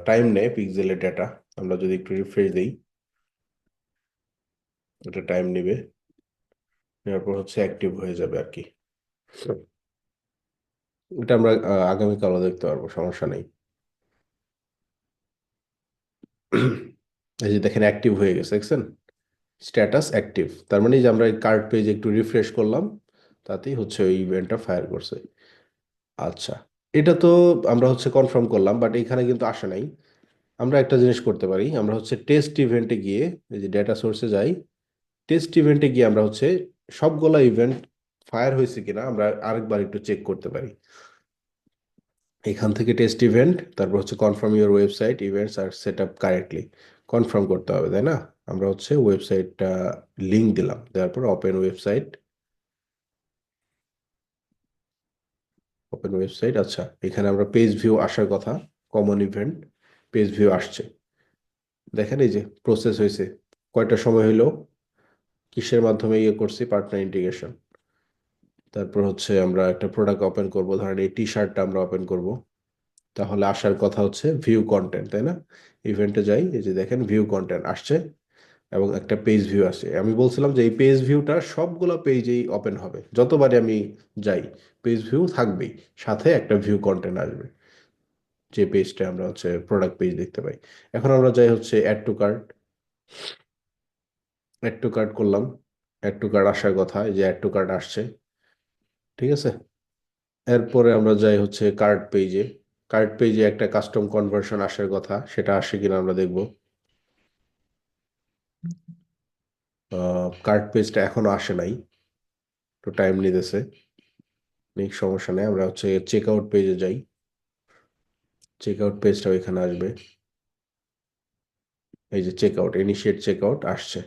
টাইম নেয় পিক্সেলের ডেটা, আমরা যদি একটু রিফ্রেশ দিই, এটা টাইম নেবে, নেওয়ার পর অ্যাক্টিভ হয়ে যাবে আর কি। এটা আমরা আগামীকালও দেখতে পারবো, সমস্যা নেই। এই যে দেখেন অ্যাক্টিভ হয়ে গেছে, দেখছেন? স্ট্যাটাস অ্যাক্টিভ, তার মানে এই যে আমরা এই কার্ড পেজ একটু রিফ্রেশ করলাম, তাতেই ওই ইভেন্টটা ফায়ার করছে। আচ্ছা, এটা তো আমরা কনফার্ম করলাম, বাট এখানে কিন্তু আসে নাই। আমরা একটা জিনিস করতে পারি, আমরা টেস্ট ইভেন্টে গিয়ে, এই যে ডেটা সোর্সে যাই, টেস্ট ইভেন্টে গিয়ে আমরা সবগুলা ইভেন্ট ফায়ার হয়েছে কিনা আমরা আরেকবার একটু চেক করতে পারি। এখান থেকে টেস্ট ইভেন্ট, তারপর confirm your website events are set up correctly. Confirm করতে হবে, তাই না? আমরা ওয়েবসাইটটা লিঙ্ক দিলাম, দেওয়ার পর ওপেন ওয়েবসাইট, ওপেন ওয়েবসাইট। আচ্ছা, এখানে আমরা পেজ ভিউ আসার কথা, কমন ইভেন্ট, পেজ ভিউ আসছে। দেখেন এই যে প্রসেস হয়েছে, কয়টা সময় হইলো, কিসের মাধ্যমে ইয়ে করছি, পার্টনার ইন্টিগ্রেশন। তারপর আমরা একটা প্রোডাক্ট ওপেন করব, ধরেন এই টি শার্টটা আমরা ওপেন করব। তাহলে আসার কথা ভিউ কন্টেন্ট, তাই না? ইভেন্টে যাই, এই যে দেখেন ভিউ কন্টেন্ট আসছে এবং একটা পেজ ভিউ আসে। আমি বলছিলাম যে এই পেজ ভিউটা সবগুলো পেজেই ওপেন হবে, যতবারই আমি যাই পেজ ভিউ থাকবেই, সাথে একটা ভিউ কন্টেন্ট আসবে, যে পেজটা আমরা প্রোডাক্ট পেজ দেখতে পাই। এখন আমরা যাই add to cart. Add to cart করলাম, অ্যাড টু কার্ট আসার কথা, এই যে অ্যাড টু কার্ট আসছে, ঠিক আছে? এরপরে আমরা যাই কার্ট পেজে। কার্ট পেজে একটা কাস্টম কনভার্সন আসার কথা, সেটা আসে কিনা আমরা দেখব। কার্ট পেজটা এখনো আসে নাই, একটু টাইম নিতেছে। নেক্সট সমস্যা নেই, আমরা চেক আউট পেজে যাই। চেক আউট পেজটাও এখানে আসবে। এই যে check out, initiate check out আসছে।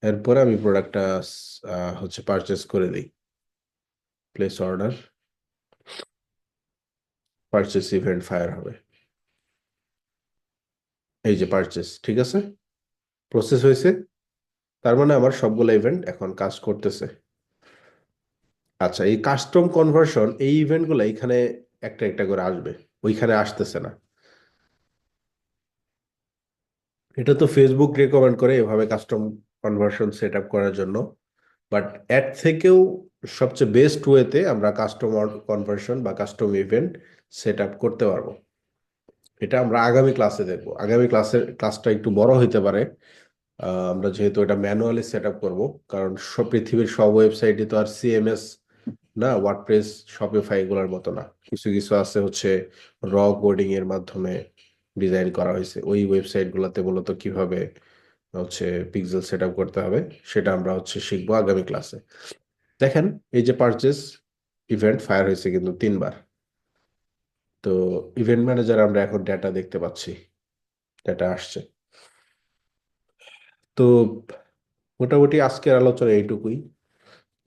এরপরে আমি প্রোডাক্টটা পারচেস করে দিই, place order, purchase event fire হবে। এই যে পারচেস, ঠিক আছে, প্রসেস হয়েছে। তার মানে আমার সবগুলো ইভেন্ট এখন কাজ করতেছে। আচ্ছা, এই কাস্টম কনভার্সন, এই ইভেন্টগুলো এখানে একটা একটা করে আসবে, ওইখানে আসতেছে না। এটা তো ফেসবুক রেকমেন্ড করে এভাবে কাস্টম কনভার্সন সেট আপ করার জন্য, বাট এর থেকেও সবচেয়ে বেস্ট ওয়েতে আমরা কাস্টমার কনভার্সন বা কাস্টম ইভেন্ট সেট আপ করতে পারবো। এটা আমরা আগামী ক্লাসে দেখবো। আগামী ক্লাসটা একটু বড় হইতে পারে, আমরা যেহেতু এটা ম্যানুয়ালি সেট আপ করবো, কারণ সব পৃথিবীর সব ওয়েবসাইটে তো আর সিএমএস না, ওয়ার্ডপ্রেস শপিফাই এগুলোর মতো না। কিছু কিছু আছে হচ্ছে র কোডিং এর মাধ্যমে ডিজাইন করা হয়েছে। ওই ওয়েবসাইট গুলোতে মূলত কিভাবে হচ্ছে পিক্সেল সেট আপ করতে হবে সেটা আমরা হচ্ছে শিখবো আগামী ক্লাসে। দেখেন, এই যে পারচেস ইভেন্ট ফায়ার হয়েছে কিন্তু 3 বার। তো ইভেন্ট ম্যানেজার আমরা এখন ডেটা দেখতে পাচ্ছি, ডেটা আসছে। তো মোটামুটি আজকের আলোচনা এইটুকুই।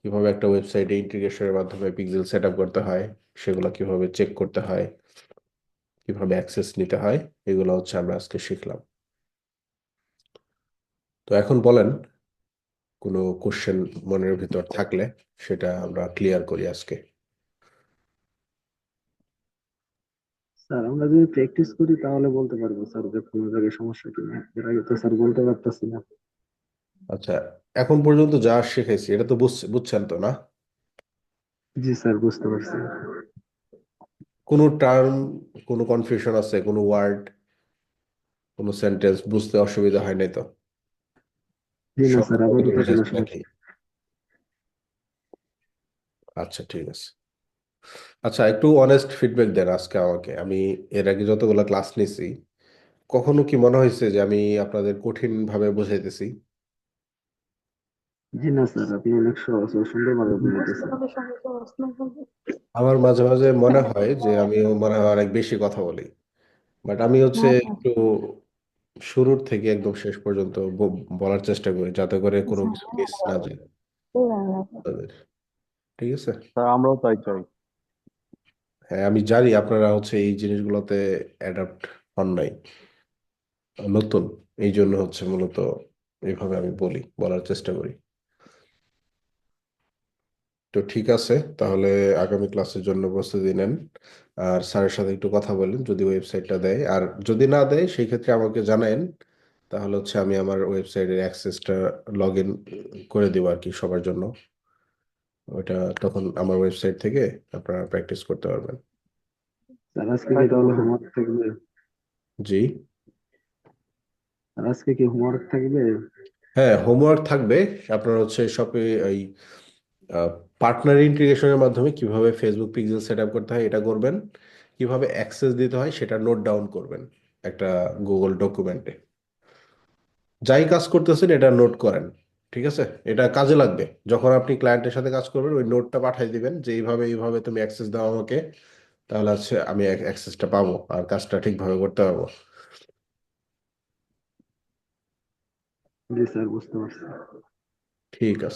কিভাবে একটা ওয়েবসাইটে ইন্টিগ্রেশনের মাধ্যমে পিক্সেল সেট আপ করতে হয়, সেগুলো কিভাবে চেক করতে হয়, কিভাবে অ্যাক্সেস নিতে হয়, এগুলো হচ্ছে আমরা আজকে শিখলাম। তো এখন বলেন, কোনো কোশ্চেন মনের ভিতর থাকলে সেটা আমরা ক্লিয়ার করি আজকে। স্যার আমরা যদি প্র্যাকটিস করি তাহলে বলতে পারবো স্যার যে কোনো জায়গায় সমস্যা কিনা, এর আগে তো স্যার বলতে পারতেছি না। আচ্ছা, এখন পর্যন্ত যা শিখেছি এটা তো বুঝছেন তো না? জি স্যার, বুঝতে পারছি। কোনো টার্ম, কোনো কনফিউশন আছে, কোনো ওয়ার্ড, কোনো সেন্টেন্স বুঝতে অসুবিধা হয় নাই তো? জি না সব স্যার, মোটামুটি আপাতত কোনো বুঝেছি নাকি? সমস্যা। আচ্ছা, ঠিক আছে। আচ্ছা, একটু অনেস্ট ফিডব্যাক দেন আজকে আমাকে। আমি এর আগে যতগুলো ক্লাস নিছি, কখনো কি মনে হয়েছে যে আমি আপনাদের কঠিন ভাবে বুঝাইতেছি? জি না স্যার, আপনি অনেক সুন্দরভাবে বুঝাইতেছেন। আমার মাঝে মাঝে মনে হয় যে আমি মনে হয় অনেক বেশি কথা বলি, বাট আমি হচ্ছে একটু শুরুর থেকে একদম শেষ পর্যন্ত বলার চেষ্টা করি, যাতে করে কোনো কিছু মিস না যায় তাদের। ঠিক আছে। স্যার আমরাও তাই চাই। হ্যাঁ, আমি জানি আপনারা হচ্ছে এই জিনিসগুলোতে অ্যাডাপ্ট হন নাই, নতুন। এই জন্য হচ্ছে মূলত এইভাবে আমি বলার চেষ্টা করি। তো ঠিক আছে, তাহলে আগামী ক্লাসের জন্য প্রস্তুতি নেন। আর স্যারের সাথে একটু কথা বলেন, যদি ওয়েবসাইটটা দেয়। আর যদি না দেয় সেই ক্ষেত্রে আমাকে জানায়েন, তাহলে হচ্ছে আমি আমার ওয়েবসাইটের অ্যাক্সেসটা লগ ইন করে দেবো আর কি সবার জন্য। ওইটা তখন আমার ওয়েবসাইট থেকে আপনারা প্র্যাকটিস করতে পারবেন। স্যার আজকে তাই কি তো তাহলে বলতেছি। হোমওয়ার্ক থাকবে? জি। স্যার আজকে কি হোমওয়ার্ক থাকবে? হ্যাঁ, হোমওয়ার্ক থাকবে। আপনার হচ্ছে শপে এই পার্টনার ইন্টিগ্রেশনের মাধ্যমে কিভাবে ফেসবুক পিক্সেল সেট আপ করতে হয় এটা করবেন, কিভাবে অ্যাক্সেস দিতে হয় সেটা নোট ডাউন করবেন একটা গুগল ডকুমেন্টে। যাই কাজ করতেছেন এটা নোট করেন, ঠিক আছে? এটা কাজে লাগবে যখন আপনি ক্লায়েন্টের সাথে কাজ করবেন। ওই নোটটা পাঠিয়ে দিবেন যে এইভাবে এইভাবে তুমি অ্যাক্সেস দাও আমাকে, তাহলে হচ্ছে আমি অ্যাক্সেসটা পাবো আর কাজটা ঠিকভাবে করতে পারবো। জি স্যার, বুঝতে পারছি। ঠিক আছে।